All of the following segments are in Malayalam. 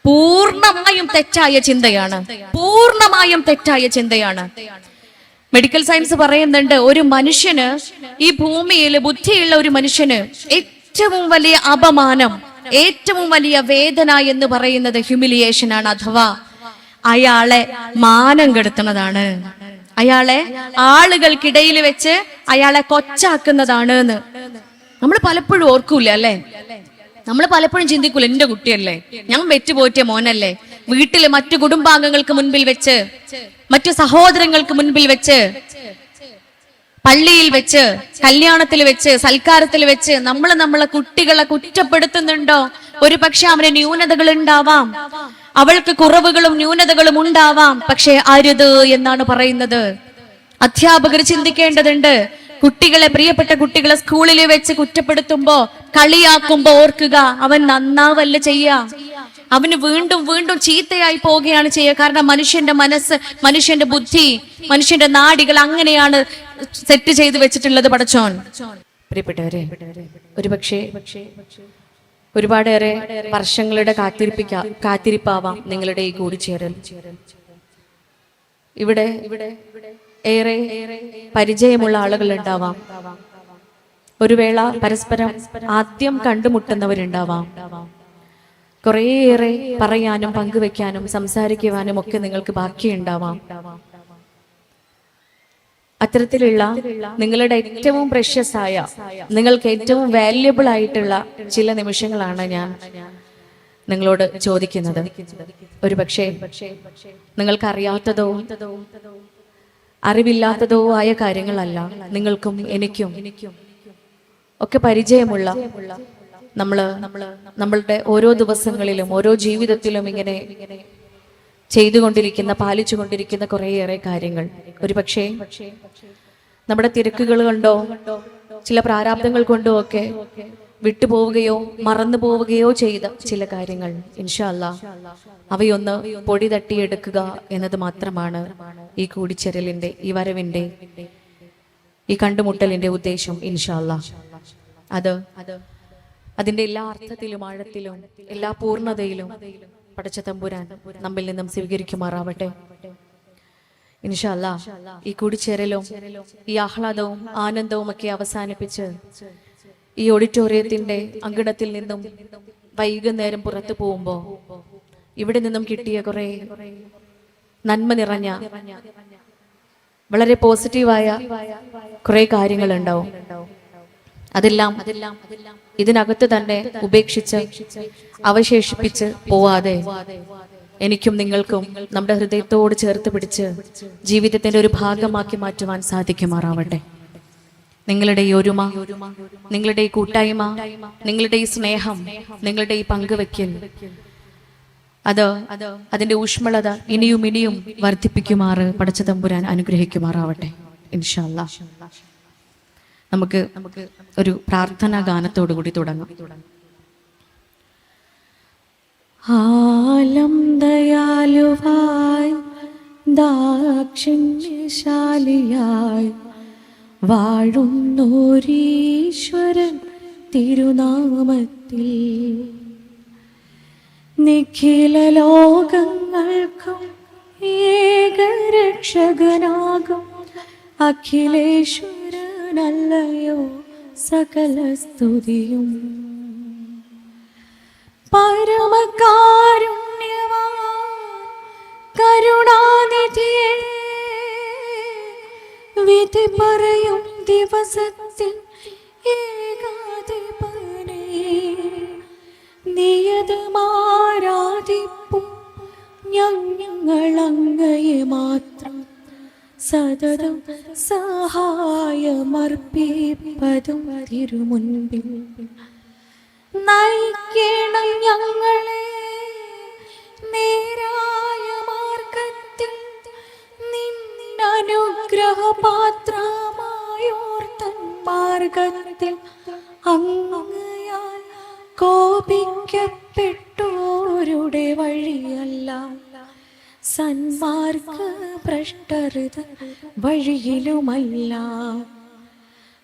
പൂർണ്ണമായും തെറ്റായ ചിന്തയാണ്. പൂർണ്ണമായും തെറ്റായ ചിന്തയാണ്. മെഡിക്കൽ സയൻസ് പറയുന്നുണ്ട്, ഒരു മനുഷ്യന്, ഈ ഭൂമിയിൽ ബുദ്ധിയുള്ള ഒരു മനുഷ്യന് ഏറ്റവും വലിയ അപമാനം, ഏറ്റവും വലിയ വേദന എന്ന് പറയുന്നത് ഹ്യൂമിലിയേഷൻ ആണ്. അഥവാ അയാളെ മാനം കെടുത്തുന്നതാണ്, അയാളെ ആളുകൾക്കിടയിൽ വെച്ച് അയാളെ കൊച്ചാക്കുന്നതാണ് എന്ന് നമ്മൾ പലപ്പോഴും ഓർക്കൂല അല്ലെ? നമ്മൾ പലപ്പോഴും ചിന്തിക്കൂല, എന്റെ കുട്ടിയല്ലേ, ഞാൻ പെറ്റുപോറ്റിയ മോനല്ലേ, വീട്ടില് മറ്റു കുടുംബാംഗങ്ങൾക്ക് മുൻപിൽ വെച്ച്, മറ്റു സഹോദരങ്ങൾക്ക് മുൻപിൽ വെച്ച്, പള്ളിയിൽ വെച്ച്, കല്യാണത്തിൽ വെച്ച്, സൽക്കാരത്തിൽ വെച്ച് നമ്മളെ കുട്ടികളെ കുറ്റപ്പെടുത്തുന്നുണ്ടോ? ഒരു പക്ഷെ അവന് ന്യൂനതകൾ ഉണ്ടാവാം, അവൾക്ക് കുറവുകളും ന്യൂനതകളും ഉണ്ടാവാം. പക്ഷെ അരുത് എന്നാണ് പറയുന്നത്. അധ്യാപകർ ചിന്തിക്കേണ്ടതുണ്ട്. കുട്ടികളെ, പ്രിയപ്പെട്ട കുട്ടികളെ സ്കൂളിൽ വെച്ച് കുറ്റപ്പെടുത്തുമ്പോ, കളിയാക്കുമ്പോ ഓർക്കുക, അവൻ നന്നാവല്ല ചെയ്യാ, അവന് വീണ്ടും വീണ്ടും ചീത്തയായി പോവുകയാണ് ചെയ്യുക. കാരണം മനുഷ്യന്റെ മനസ്സ്, മനുഷ്യന്റെ ബുദ്ധി, മനുഷ്യന്റെ നാഡികൾ അങ്ങനെയാണ് സെറ്റ് ചെയ്ത് വെച്ചിട്ടുള്ളത് പടച്ചോൻ. പ്രിയപ്പെട്ടവരെ, ഒരുപാടേറെ വർഷങ്ങളുടെ കാത്തിരിപ്പാവാം നിങ്ങളുടെ ഈ കൂടിച്ചേരൽ. ഇവിടെ ഏറെ പരിചയമുള്ള ആളുകൾ ഉണ്ടാവാം, ഒരു വേള പരസ്പരം ആദ്യം കണ്ടുമുട്ടുന്നവരുണ്ടാവാം. കുറേയേറെ പറയാനും പങ്കുവെക്കാനും സംസാരിക്കുവാനും ഒക്കെ നിങ്ങൾക്ക് ബാക്കിയുണ്ടാവാം. അത്തരത്തിലുള്ള നിങ്ങളുടെ ഏറ്റവും പ്രഷ്യസ് ആയ, നിങ്ങൾക്ക് ഏറ്റവും വാല്യുബിൾ ആയിട്ടുള്ള ചില നിമിഷങ്ങളാണ് ഞാൻ നിങ്ങളോട് ചോദിക്കുന്നത്. ഒരു പക്ഷേ നിങ്ങൾക്ക് അറിയാത്തതോ അറിവില്ലാത്തതോ ആയ കാര്യങ്ങളല്ല, നിങ്ങൾക്കും എനിക്കും ഒക്കെ പരിചയമുള്ള, നമ്മളുടെ ഓരോ ദിവസങ്ങളിലും ഓരോ ജീവിതത്തിലും ഇങ്ങനെ ചെയ്തുകൊണ്ടിരിക്കുന്ന, പാലിച്ചുകൊണ്ടിരിക്കുന്ന കുറേയേറെ കാര്യങ്ങൾ. ഒരു പക്ഷേ നമ്മുടെ തിരക്കുകൾ കൊണ്ടോ ചില പ്രാരാബ്ദങ്ങൾ കൊണ്ടോ ഒക്കെ വിട്ടുപോവുകയോ മറന്നു പോവുകയോ ചെയ്ത ചില കാര്യങ്ങൾ, ഇൻഷാ അല്ലാഹ് അവയൊന്ന് പൊടി തട്ടിയെടുക്കുക എന്നത് മാത്രമാണ് ഈ കൂടിച്ചേരലിന്റെ, ഈ വരവിന്റെ, ഈ കണ്ടുമുട്ടലിന്റെ ഉദ്ദേശം. ഇൻഷാ അല്ലാഹ് അതിന്റെ എല്ലാ അർത്ഥത്തിലും ആഴത്തിലും എല്ലാ പൂർണ്ണതയിലും പടച്ച തമ്പുരാൻ നമ്മിൽ നിന്നും സ്വീകരിക്കുമാറാവട്ടെ. ഇൻഷാ അല്ലാഹ് ഈ കൂടിച്ചേരലും ഈ ആഹ്ലാദവും ആനന്ദവും ഒക്കെ അവസാനിപ്പിച്ച് ഈ ഓഡിറ്റോറിയത്തിന്റെ അങ്കണത്തിൽ നിന്നും വൈകുന്നേരം പുറത്തു പോകുമ്പോ ഇവിടെ നിന്നും കിട്ടിയ കുറെ നന്മ നിറഞ്ഞ, വളരെ പോസിറ്റീവായ കുറെ കാര്യങ്ങൾ ഉണ്ടാവും. അതെല്ലാം ഇതിനകത്ത് തന്നെ ഉപേക്ഷിച്ച് അവശേഷിപ്പിച്ച് പോവാതെ എനിക്കും നിങ്ങൾക്കും നമ്മുടെ ഹൃദയത്തോട് ചേർത്ത് പിടിച്ച് ജീവിതത്തിന്റെ ഒരു ഭാഗമാക്കി മാറ്റുവാൻ സാധിക്കുമാറാവട്ടെ. നിങ്ങളുടെ ഈ ഒരുമ, നിങ്ങളുടെ ഈ കൂട്ടായ്മ, നിങ്ങളുടെ ഈ സ്നേഹം, നിങ്ങളുടെ ഈ പങ്കുവെക്കൽ, അതിന്റെ ഊഷ്മളത ഇനിയും ഇനിയും വർദ്ധിപ്പിക്കുമാറ് പടച്ച തമ്പുരാൻ അനുഗ്രഹിക്കുമാറാവട്ടെ. ഇൻഷാ അല്ലാഹ് നമുക്ക് ഒരു പ്രാർത്ഥനാ ഗാനത്തോടു കൂടി തുടങ്ങാം. ആലം ദയാലുവായി ദാക്ഷിണ്യശാലിയായി വാഴുന്നോരീശ്വരൻ തിരുനാമത്തിൽ നിഖില ലോകങ്ങൾക്കും ഏകരക്ഷകനാകും അഖിലേശ്വരനല്ലയോ സകല സ്തുതിയും. പരമകാരുണ്യവാൻ കരുണാനിധിയെ വിധി പറയും ദിവസത്തിൽ ഏകാധിപനെ നിയതമാരാധിപ്പും ഞങ്ങളങ്ങയെ മാത്രം സതതം സഹായമർപ്പിപ്പതും തിരുമുൻപിൽ. നയിക്കണം ഞങ്ങളെ നേരായ മാർഗത്തിൽ, നിന്നനുഗ്രഹപാത്രമായോർത്തൻ മാർഗത്തിൽ. അങ്ങയാൽ കോപിക്കപ്പെട്ടോരുടെ വഴിയല്ല, സന്മാർഗ ഭ്രഷ്ടരുത വഴിയിലുമല്ല.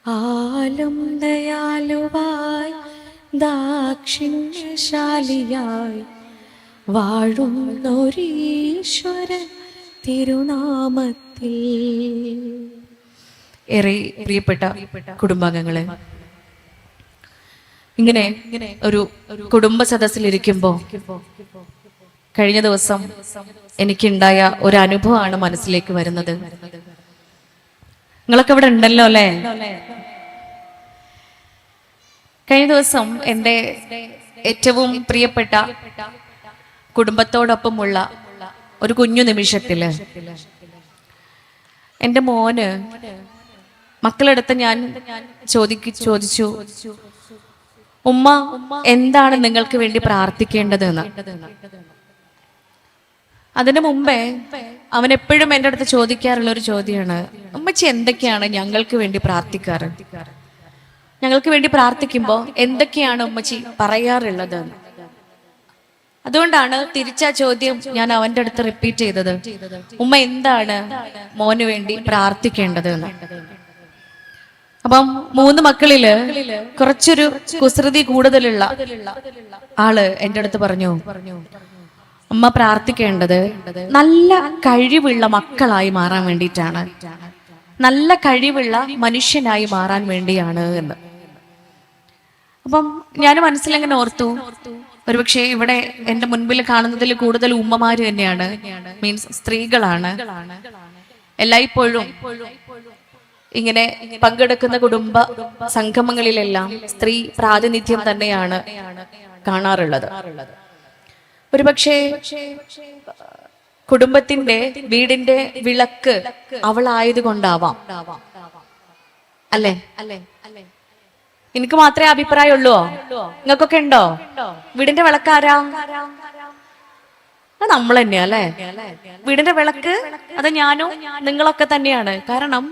ആലം ദയാലുവായി ദാക്ഷിണ്യശാലിയായി വാഴുന്നൊരീശ്വരൻ തിരുനാമത്തിൽ. ഏറെ പ്രിയപ്പെട്ട കുടുംബാംഗങ്ങളെ, ഇങ്ങനെ ഒരു കുടുംബ സദസ്സിലിരിക്കുമ്പോ കഴിഞ്ഞ ദിവസം എനിക്കുണ്ടായ ഒരു അനുഭവമാണ് മനസ്സിലേക്ക് വരുന്നത്. നിങ്ങളൊക്കെ ഇവിടെ ഉണ്ടല്ലോ അല്ലേ? കഴിഞ്ഞ ദിവസം എൻ്റെ ഏറ്റവും പ്രിയപ്പെട്ട കുടുംബത്തോടൊപ്പമുള്ള ഒരു കുഞ്ഞു നിമിഷത്തില് എൻ്റെ മോന് മക്കളെടുത്ത് ഞാൻ ചോദിച്ചു, ഉമ്മ എന്താണ് നിങ്ങൾക്ക് വേണ്ടി പ്രാർത്ഥിക്കേണ്ടതെന്ന്. അതിനു മുമ്പേ അവൻ എപ്പോഴും എൻ്റെ അടുത്ത് ചോദിക്കാറുള്ള ഒരു ചോദ്യമാണ്, ഉമ്മച്ചി എന്തൊക്കെയാണ് ഞങ്ങൾക്ക് വേണ്ടി പ്രാർത്ഥിക്കാറ്? ഞങ്ങൾക്ക് വേണ്ടി പ്രാർത്ഥിക്കുമ്പോൾ എന്തൊക്കെയാണ് ഉമ്മച്ചി പറയാറുള്ളത്? അതുകൊണ്ടാണ് തിരിച്ച ചോദ്യം ഞാൻ അവന്റെ അടുത്ത് റിപ്പീറ്റ് ചെയ്തത്, ഉമ്മ എന്താണ് മോന് വേണ്ടി പ്രാർത്ഥിക്കേണ്ടത് എന്ന്. അപ്പം 3 മക്കളില് കുറച്ചൊരു കുസൃതി കൂടുതലുള്ള ആള് എൻ്റെ അടുത്ത് പറഞ്ഞു, അമ്മ പ്രാർത്ഥിക്കേണ്ടത് നല്ല കഴിവുള്ള മക്കളായി മാറാൻ വേണ്ടിയിട്ടാണ്, നല്ല കഴിവുള്ള മനുഷ്യനായി മാറാൻ വേണ്ടിയാണ് എന്ന്. അപ്പം ഞാൻ മനസ്സിലെങ്ങനെ ഓർത്തു, ഒരുപക്ഷെ ഇവിടെ എൻ്റെ മുൻപിൽ കാണുന്നതിൽ കൂടുതൽ ഉമ്മമാര് തന്നെയാണ്, മീൻസ് സ്ത്രീകളാണ്. എല്ലായ്പ്പോഴും ഇങ്ങനെ പങ്കെടുക്കുന്ന കുടുംബ സംഗമങ്ങളിലെല്ലാം സ്ത്രീ പ്രാതിനിധ്യം തന്നെയാണ് കാണാറുള്ളത്. ഒരുപക്ഷെ കുടുംബത്തിന്റെ വീടിന്റെ വിളക്ക് അവളായതുകൊണ്ടാവാം, അല്ലേ? എനിക്ക് മാത്രമേ അഭിപ്രായമുള്ളൂ? നിങ്ങൾക്കൊക്കെ ഉണ്ടോ? വീടിന്റെ വിളക്കാരാ? അത് നമ്മൾ തന്നെയാ അല്ലേ? വീടിന്റെ വിളക്ക് അത് ഞാനും നിങ്ങളൊക്കെ തന്നെയാണ്. കാരണം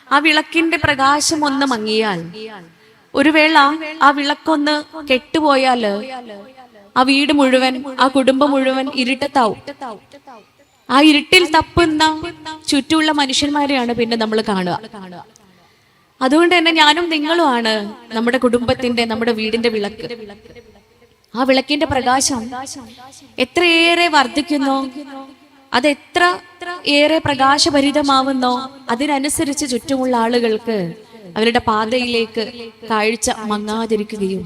ആ വിളക്കിന്റെ പ്രകാശം ഒന്ന് മങ്ങിയാൽ, ഒരു വേള ആ വിളക്കൊന്ന് കെട്ടുപോയാല് ആ വീട് മുഴുവൻ, ആ കുടുംബം മുഴുവൻ ഇരുട്ടത്താവും. ആ ഇരുട്ടിൽ തപ്പുന്ന ചുറ്റുമുള്ള മനുഷ്യന്മാരെയാണ് പിന്നെ നമ്മൾ കാണുക. അതുകൊണ്ട് തന്നെ ഞാനും നിങ്ങളുമാണ് നമ്മുടെ കുടുംബത്തിന്റെ, നമ്മുടെ വീടിന്റെ വിളക്ക്. ആ വിളക്കിന്റെ പ്രകാശം എത്രയേറെ വർദ്ധിക്കുന്നു, അതെത്ര ഏറെ പ്രകാശഭരിതമാവുന്നോ അതിനനുസരിച്ച് ചുറ്റുമുള്ള ആളുകൾക്ക് അവരുടെ പാതയിലേക്ക് കാഴ്ച മങ്ങാതിരിക്കുകയും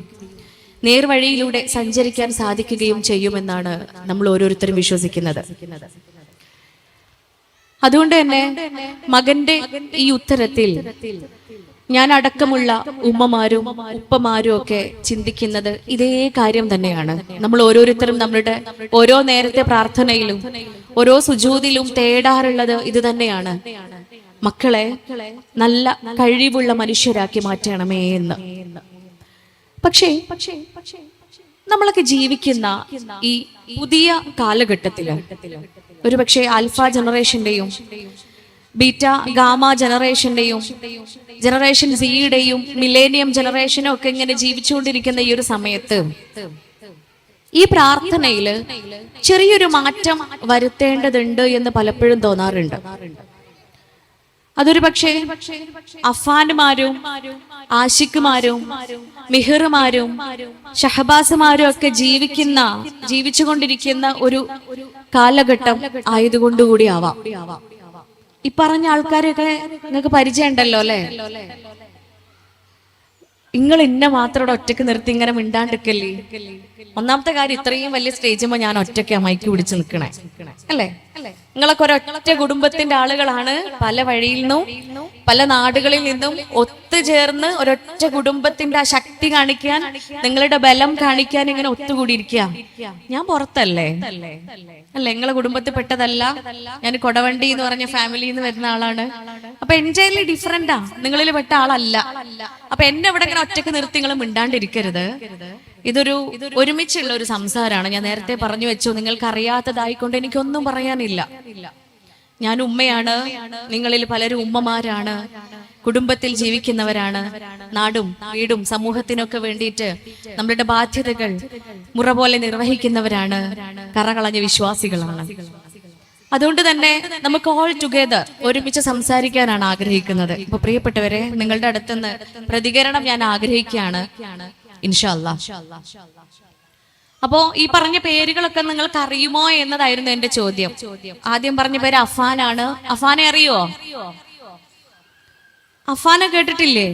നേർവഴിയിലൂടെ സഞ്ചരിക്കാൻ സാധിക്കുകയും ചെയ്യുമെന്നാണ് നമ്മൾ ഓരോരുത്തരും വിശ്വസിക്കുന്നത്. അതുകൊണ്ട് തന്നെ മകന്റെ ഈ ഉത്തരത്തിൽ ഞാൻ അടക്കമുള്ള ഉമ്മമാരും ഉപ്പമാരും ഒക്കെ ചിന്തിക്കുന്നത് ഇതേ കാര്യം തന്നെയാണ്. നമ്മൾ ഓരോരുത്തരും നമ്മളുടെ ഓരോ നേരത്തെ പ്രാർത്ഥനയിലും ഓരോ സുജൂദിലും തേടാറുള്ളത് ഇത് തന്നെയാണ്, മക്കളെ നല്ല കഴിവുള്ള മനുഷ്യരാക്കി മാറ്റണമേ എന്ന്. പക്ഷേ നമ്മളൊക്കെ ജീവിക്കുന്ന ഈ പുതിയ കാലഘട്ടത്തില് ഒരുപക്ഷെ ആൽഫ ജനറേഷന്റെയും ബീറ്റ ഗാമ ജനറേഷന്റെയും ജനറേഷൻ സിയുടെയും മിലേനിയം ജനറേഷനും ഒക്കെ ഇങ്ങനെ ജീവിച്ചുകൊണ്ടിരിക്കുന്ന ഈ ഒരു സമയത്ത് ഈ പ്രാർത്ഥനയില് ചെറിയൊരു മാറ്റം വരുത്തേണ്ടതുണ്ട് എന്ന് പലപ്പോഴും തോന്നാറുണ്ട്. അതൊരു പക്ഷേ അഫാനുമാരും ആഷിഖുമാരും മിഹിറുമാരും ഷഹബാസുമാരും ഒക്കെ ജീവിച്ചുകൊണ്ടിരിക്കുന്ന ഒരു കാലഘട്ടം ആയതുകൊണ്ടുകൂടി ആവാം. ഈ പറഞ്ഞ ആൾക്കാരൊക്കെ നിങ്ങൾക്ക് പരിചയം ഉണ്ടല്ലോ അല്ലെ? നിങ്ങൾ ഇന്നെ മാത്രം ഒറ്റക്ക് നിർത്തി ഇങ്ങനെ മിണ്ടാണ്ടിരിക്കല്ലേ. ഒന്നാമത്തെ കാര്യം, ഇത്രയും വലിയ സ്റ്റേജുമ്പോ ഞാൻ ഒറ്റയ്ക്കാ മൈക്ക് പിടിച്ച് നിൽക്കണേ, അല്ലേ? നിങ്ങളൊക്കെ ഒരൊറ്റ കുടുംബത്തിന്റെ ആളുകളാണ്. പല വഴിയിൽ നിന്നും പല നാടുകളിൽ നിന്നും ഒത്തുചേർന്ന് ഒരൊറ്റ കുടുംബത്തിന്റെ ആ ശക്തി കാണിക്കാൻ, നിങ്ങളുടെ ബലം കാണിക്കാൻ ഇങ്ങനെ ഒത്തുകൂടിയിരിക്കുക. ഞാൻ പുറത്തല്ലേ, അല്ലെ? നിങ്ങളെ കുടുംബത്തിൽ പെട്ടതല്ല. ഞാൻ കൊടവണ്ടി എന്ന് പറഞ്ഞ ഫാമിലിയിൽ നിന്ന് വരുന്ന ആളാണ്. അപ്പൊ എൻറ്റയർലി ഡിഫറെന്റാ, നിങ്ങളിൽ പെട്ട ആളല്ല. അപ്പൊ എന്നെ ഇവിടെ ഇങ്ങനെ ഒറ്റക്ക് നിർത്തി നിങ്ങൾ മിണ്ടാണ്ടിരിക്കരുത്. ഇതൊരു ഒരുമിച്ചുള്ള ഒരു സംസാരമാണ്. ഞാൻ നേരത്തെ പറഞ്ഞു വെച്ചു, നിങ്ങൾക്ക് അറിയാത്തതായിക്കൊണ്ട് എനിക്കൊന്നും പറയാനില്ല. ഞാൻ ഉമ്മയാണ്, നിങ്ങളിൽ പലരും ഉമ്മമാരാണ്, കുടുംബത്തിൽ ജീവിക്കുന്നവരാണ്, നാടും വീടും സമൂഹത്തിനൊക്കെ വേണ്ടിയിട്ട് നമ്മളുടെ ബാധ്യതകൾ മുറ പോലെ നിർവഹിക്കുന്നവരാണ്, കറകളഞ്ഞ വിശ്വാസികളാണ്. അതുകൊണ്ട് തന്നെ നമുക്ക് ഓൾ ടുഗെദർ ഒരുമിച്ച് സംസാരിക്കാനാണ് ആഗ്രഹിക്കുന്നത്. ഇപ്പൊ പ്രിയപ്പെട്ടവരെ, നിങ്ങളുടെ അടുത്തുനിന്ന് പ്രതികരണം ഞാൻ ആഗ്രഹിക്കുകയാണ്, ഇൻഷാ അല്ലാഹ്. അപ്പോ ഈ പറഞ്ഞ പേരുകളൊക്കെ നിങ്ങൾക്ക് അറിയുമോ എന്നതായിരുന്നു എന്റെ ചോദ്യം. ആദ്യം പറഞ്ഞ പേര് അഫാനാണ്. അഫാനെ അറിയോ? അഫാന കേട്ടിട്ടില്ലേ?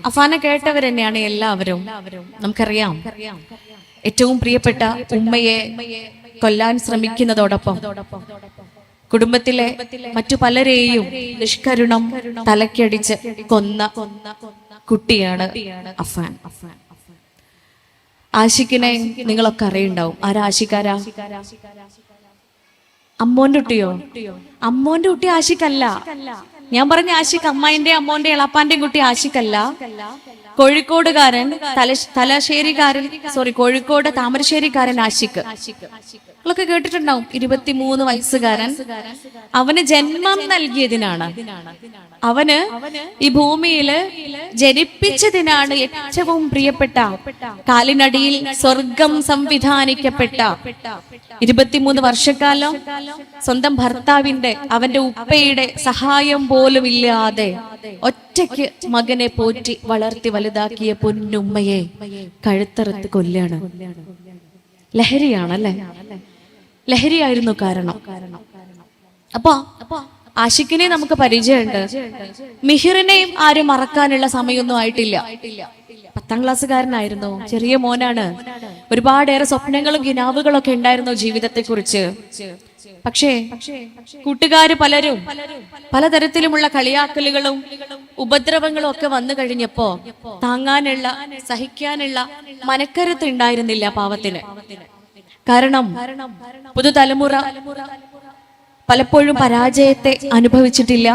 അഫാന കേട്ടവർ തന്നെയാണ് എല്ലാവരും. നമുക്കറിയാം, ഏറ്റവും പ്രിയപ്പെട്ട ഉമ്മയെ കൊല്ലാൻ ശ്രമിക്കുന്നതോടൊപ്പം കുടുംബത്തിലെ മറ്റു പലരെയും നിഷ്കരുണം തലക്കടിച്ച് കൊന്ന കുട്ടിയാണ് അഫാൻ. ആഷിഖിനെ നിങ്ങളൊക്കെ അറിയുണ്ടാവും. ആരാ ആഷിഖാരാ? അമ്മോന്റെ കുട്ടിയോ? അമ്മോന്റെ കുട്ടി ആഷിഖല്ല. ഞാൻ പറഞ്ഞ ആഷിഖ് അമ്മായിന്റെ അമ്മോന്റെ എളാപ്പാന്റെ കുട്ടി ആഷിഖല്ല. കോഴിക്കോടുകാരൻ, കോഴിക്കോട് താമരശ്ശേരിക്കാരൻ ആഷിഖ്. നിങ്ങളൊക്കെ കേട്ടിട്ടുണ്ടാവും. 23 വയസ്സുകാരൻ. അവന് ജന്മം നൽകിയതിനാണ്, അവന് ഈ ഭൂമിയില് ജനിപ്പിച്ചതിനാണ് ഏറ്റവും പ്രിയപ്പെട്ട, കാലിനടിയിൽ സ്വർഗം സംവിധാനിക്കപ്പെട്ട 23 വർഷക്കാലം സ്വന്തം ഭർത്താവിന്റെ, അവന്റെ ഉപ്പയുടെ സഹായം പോലും ഇല്ലാതെ ഒറ്റയ്ക്ക് മകനെ പോറ്റി വളർത്തി വലുതാക്കിയ പൊന്നുമ്മയെ കഴുത്തറുത്ത് കൊല്ലാണ്. ലഹരിയാണല്ലേ? ലഹരിയായിരുന്നു കാരണം. അപ്പൊ ആഷിഖിനെ നമുക്ക് പരിചയമുണ്ട്. മിഹിറിനെയും ആരും മറക്കാനുള്ള സമയമൊന്നും ആയിട്ടില്ല. 10ാം ക്ലാസ്സുകാരനായിരുന്നു, ചെറിയ മോനാണ്. ഒരുപാടേറെ സ്വപ്നങ്ങളും കിനാവുകളും ഒക്കെ ഉണ്ടായിരുന്നു ജീവിതത്തെ കുറിച്ച്. പക്ഷേ കൂട്ടുകാര് പലരും പലതരത്തിലുമുള്ള കളിയാക്കലുകളും ഉപദ്രവങ്ങളും ഒക്കെ വന്നു കഴിഞ്ഞപ്പോ താങ്ങാനുള്ള, സഹിക്കാനുള്ള മനക്കരുത്ത് ഉണ്ടായിരുന്നില്ല പാവത്തിന്. കാരണം പുതുതലമുറ പലപ്പോഴും പരാജയത്തെ അനുഭവിച്ചിട്ടില്ല.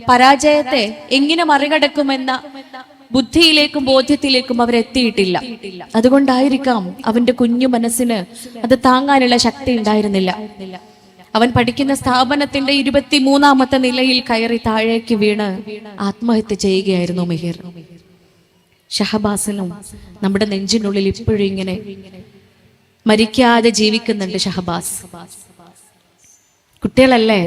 പരാജയത്തെ എങ്ങനെ മറികടക്കുമെന്ന ബുദ്ധിയിലേക്കും ബോധ്യത്തിലേക്കും അവരെത്തിയിട്ടില്ല. അതുകൊണ്ടായിരിക്കാം അവന്റെ കുഞ്ഞു മനസ്സിന് അത് താങ്ങാനുള്ള ശക്തി ഉണ്ടായിരുന്നില്ല. അവൻ പഠിക്കുന്ന സ്ഥാപനത്തിന്റെ 23ാമത്തെ നിലയിൽ കയറി താഴേക്ക് വീണ് ആത്മഹത്യ ചെയ്യുകയായിരുന്നു മിഹിർ. ഷഹബാസിനും നമ്മുടെ നെഞ്ചിനുള്ളിൽ ഇപ്പോഴും ഇങ്ങനെ മരിക്കാതെ ജീവിക്കുന്നുണ്ട് ഷഹബാസ്. കുട്ടികളല്ലേ,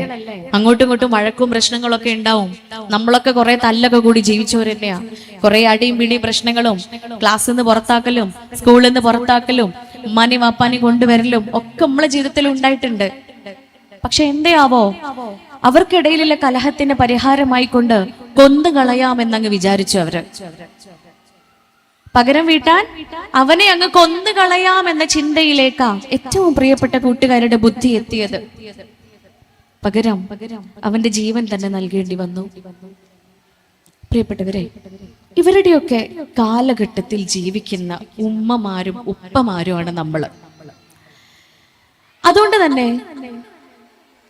അങ്ങോട്ടും ഇങ്ങോട്ടും വഴക്കും പ്രശ്നങ്ങളൊക്കെ ഉണ്ടാവും. നമ്മളൊക്കെ കുറെ തല്ലൊക്കെ കൂടി ജീവിച്ചവർ തന്നെയാ. കുറെ അടിയും പിടിയും പ്രശ്നങ്ങളും, ക്ലാസ്സിൽ നിന്ന് പുറത്താക്കലും, സ്കൂളിൽ നിന്ന് പുറത്താക്കലും, ഉമ്മാനി വാപ്പാനി കൊണ്ടുവരലും ഒക്കെ നമ്മളെ ജീവിതത്തിൽ ഉണ്ടായിട്ടുണ്ട്. പക്ഷെ എന്തേയാവോ, അവർക്കിടയിലുള്ള കലഹത്തിന് പരിഹാരമായി കൊണ്ട് കൊന്നു കളയാമെന്നങ്ങ് വിചാരിച്ചു അവര്. പകരം വീട്ടാൻ അവനെ അങ്ങ് കൊന്നു കളയാമെന്ന ചിന്തയിലേക്കാ ഏറ്റവും പ്രിയപ്പെട്ട കൂട്ടുകാരുടെ ബുദ്ധി എത്തിയത്. പകരം അവന്റെ ജീവൻ തന്നെ നൽകേണ്ടി വന്നു. പ്രിയപ്പെട്ടവരെ, ഇവരുടെയൊക്കെ കാലഘട്ടത്തിൽ ജീവിക്കുന്ന ഉമ്മമാരും ഉപ്പമാരുമാണ് നമ്മള്. അതുകൊണ്ട് തന്നെ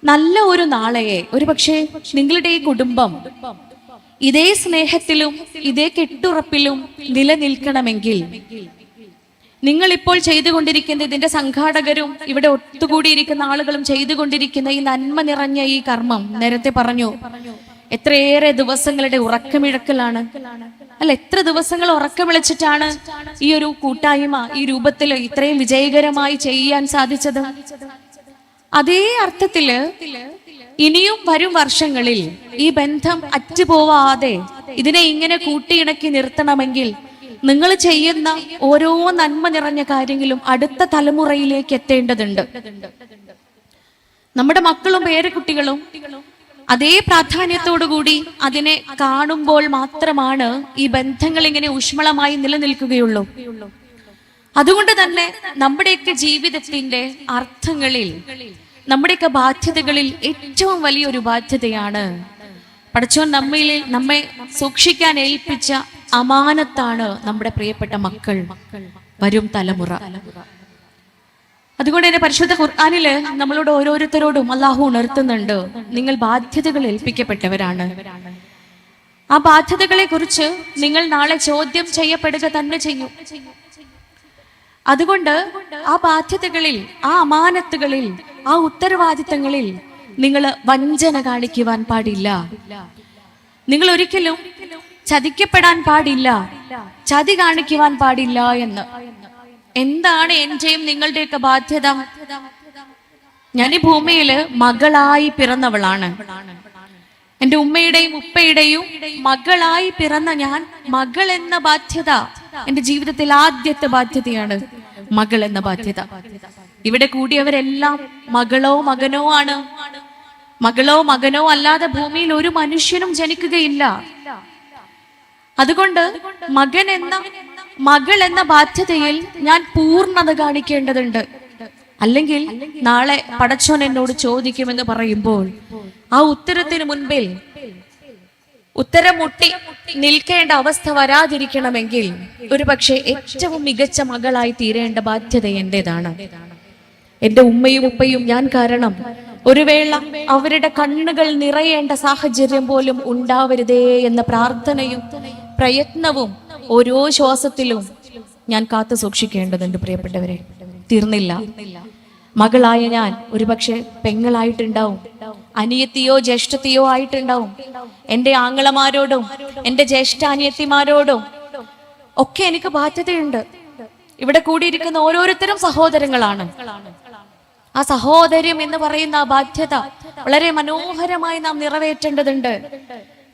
നല്ല ഒരു നാളെയെ, ഒരു പക്ഷേ നിങ്ങളുടെ ഈ കുടുംബം ഇതേ സ്നേഹത്തിലും ഇതേ കെട്ടുറപ്പിലും നിലനിൽക്കണമെങ്കിൽ നിങ്ങൾ ഇപ്പോൾ ചെയ്തുകൊണ്ടിരിക്കുന്ന, ഇതിന്റെ സംഘാടകരും ഇവിടെ ഒത്തുകൂടിയിരിക്കുന്ന ആളുകളും ചെയ്തുകൊണ്ടിരിക്കുന്ന ഈ നന്മ നിറഞ്ഞ ഈ കർമ്മം, നേരത്തെ പറഞ്ഞു എത്രയേറെ ദിവസങ്ങളുടെ ഉറക്കമിഴക്കലാണ് അല്ല, എത്ര ദിവസങ്ങൾ ഉറക്കമിളച്ചിട്ടാണ് ഈ ഒരു കൂട്ടായ്മ ഈ രൂപത്തിൽ ഇത്രയും വിജയകരമായി ചെയ്യാൻ സാധിച്ചത്. അതേ അർത്ഥത്തില് ഇനിയും വരും വർഷങ്ങളിൽ ഈ ബന്ധം അറ്റുപോവാതെ ഇതിനെ ഇങ്ങനെ കൂട്ടിയിണക്കി നിർത്തണമെങ്കിൽ നിങ്ങൾ ചെയ്യുന്ന ഓരോ നന്മ നിറഞ്ഞ കാര്യങ്ങളും അടുത്ത തലമുറയിലേക്ക് എത്തേണ്ടതുണ്ട്. നമ്മുടെ മക്കളും പേരക്കുട്ടികളും അതേ പ്രാധാന്യത്തോടുകൂടി അതിനെ കാണുമ്പോൾ മാത്രമാണ് ഈ ബന്ധങ്ങൾ ഇങ്ങനെ ഊഷ്മളമായി നിലനിൽക്കുകയുള്ളൂ. അതുകൊണ്ട് തന്നെ നമ്മുടെയൊക്കെ ജീവിതത്തിന്റെ അർത്ഥങ്ങളിൽ, നമ്മുടെയൊക്കെ ബാധ്യതകളിൽ ഏറ്റവും വലിയൊരു ബാധ്യതയാണ് പടച്ചോൻ നമ്മെ സൂക്ഷിക്കാൻ ഏൽപ്പിച്ച അമാനത്താണ് നമ്മുടെ പ്രിയപ്പെട്ട മക്കൾ, വരും തലമുറ. അതുകൊണ്ട് തന്നെ പരിശുദ്ധ ഖുർആനില് നമ്മളോട് ഓരോരുത്തരോടും അല്ലാഹു ഉണർത്തുന്നുണ്ട്, നിങ്ങൾ ബാധ്യതകൾ ഏൽപ്പിക്കപ്പെട്ടവരാണ്. ആ ബാധ്യതകളെ കുറിച്ച് നിങ്ങൾ നാളെ ചോദ്യം ചെയ്യപ്പെടുക തന്നെ ചെയ്യും. അതുകൊണ്ട് ആ ബാധ്യതകളിൽ, ആ അമാനത്തുകളിൽ, ആ ഉത്തരവാദിത്തങ്ങളിൽ നിങ്ങൾ വഞ്ചന കാണിക്കുവാൻ പാടില്ല. നിങ്ങൾ ഒരിക്കലും ചതിക്കപ്പെടാൻ പാടില്ല, ചതി കാണിക്കുവാൻ പാടില്ല എന്ന്. എന്താണ് എന്റെയും നിങ്ങളുടെയൊക്കെ ബാധ്യത? ഞാൻ ഈ ഭൂമിയില് മകളായി പിറന്നവളാണ്. എന്റെ ഉമ്മയുടെയും ഉപ്പയുടെയും മകളായി പിറന്ന ഞാൻ, മകൾ എന്ന ബാധ്യത എന്റെ ജീവിതത്തിൽ ആദ്യത്തെ ബാധ്യതയാണ്. മകൾ എന്ന ബാധ്യത. ഇവിടെ കൂടിയവരെല്ലാം മകളോ മകനോ ആണ്. മകളോ മകനോ അല്ലാതെ ഭൂമിയിൽ ഒരു മനുഷ്യനും ജനിക്കുകയില്ല. അതുകൊണ്ട് മകൾ എന്ന ബാധ്യതയിൽ ഞാൻ പൂർണ്ണത കാണിക്കേണ്ടതുണ്ട്. അല്ലെങ്കിൽ നാളെ പടച്ചോൻ എന്നോട് ചോദിക്കുമെന്ന് പറയുമ്പോൾ ആ ഉത്തരത്തിന് മുൻപിൽ ഉത്തരം മുട്ടി നിൽക്കേണ്ട അവസ്ഥ വരാതിരിക്കണമെങ്കിൽ ഒരുപക്ഷെ ഏറ്റവും മികച്ച മകളായി തീരേണ്ട ബാധ്യത എന്റേതാണ്. എന്റെ ഉമ്മയും ഉപ്പയും ഞാൻ കാരണം ഒരു വേള അവരുടെ കണ്ണുകൾ നിറയേണ്ട സാഹചര്യം പോലും ഉണ്ടാവരുതേ എന്ന പ്രാർത്ഥനയും പ്രയത്നവും ഓരോ ശ്വാസത്തിലും ഞാൻ കാത്തു സൂക്ഷിക്കേണ്ടതുണ്ട്. പ്രിയപ്പെട്ടവരെ, തീർന്നില്ല. മകളായ ഞാൻ ഒരുപക്ഷെ പെങ്ങളായിട്ടുണ്ടാവും, അനിയത്തിയോ ജ്യേഷ്ഠത്തിയോ ആയിട്ടുണ്ടാവും. എന്റെ ആങ്ങളമാരോടും എന്റെ ജ്യേഷ്ഠ അനിയത്തിമാരോടും ഒക്കെ എനിക്ക് ബാധ്യതയുണ്ട്. ഇവിടെ കൂടിയിരിക്കുന്ന ഓരോരുത്തരും സഹോദരങ്ങളാണ്. ആ സഹോദര്യം എന്ന് പറയുന്ന ആ ബാധ്യത വളരെ മനോഹരമായി നാം നിറവേറ്റേണ്ടതുണ്ട്.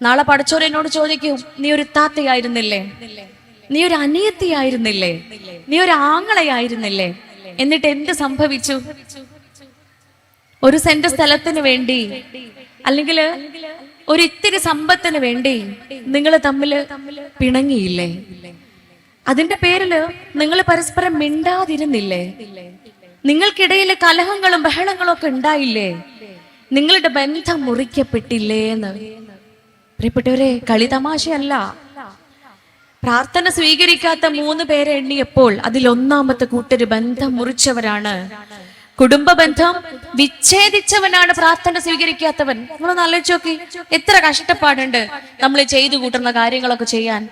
നാളെ പടച്ചോൻ എന്നോട് ചോദിക്കും, നീ ഒരു ഇത്താത്തയായിരുന്നില്ലേ, നീ ഒരു അനിയത്തിയായിരുന്നില്ലേ, നീ ഒരു ആങ്ങളയായിരുന്നില്ലേ, എന്നിട്ട് എന്ത് സംഭവിച്ചു? ഒരു സെന്റ് സ്ഥലത്തിന് വേണ്ടി അല്ലെങ്കിൽ ഒരു ഇത്തിരി സമ്പത്തിന് വേണ്ടി നിങ്ങൾ തമ്മിൽ പിണങ്ങിയില്ലേ? അതിന്റെ പേരില് നിങ്ങൾ പരസ്പരം മിണ്ടാതിരുന്നില്ലേ? നിങ്ങൾക്കിടയിൽ കലഹങ്ങളും ബഹളങ്ങളും ഒക്കെ ഉണ്ടായില്ലേ? നിങ്ങളുടെ ബന്ധം മുറിക്കപ്പെട്ടില്ലേ എന്ന്. പ്രിയപ്പെട്ടവരെ, കളിതമാശയല്ല. പ്രാർത്ഥന സ്വീകരിക്കാത്ത 3 പേരെ എണ്ണിയപ്പോൾ അതിൽ ഒന്നാമത്തെ കൂട്ടര് ബന്ധം മുറിച്ചവരാണ്. കുടുംബ ബന്ധം വിച്ഛേദിച്ചവനാണ് പ്രാർത്ഥന സ്വീകരിക്കാത്തവൻ. നമ്മളൊന്ന് ആലോചിച്ച് നോക്കി, എത്ര കഷ്ടപ്പാടുണ്ട് നമ്മൾ ചെയ്തു കൂട്ടുന്ന കാര്യങ്ങളൊക്കെ ചെയ്യാൻ.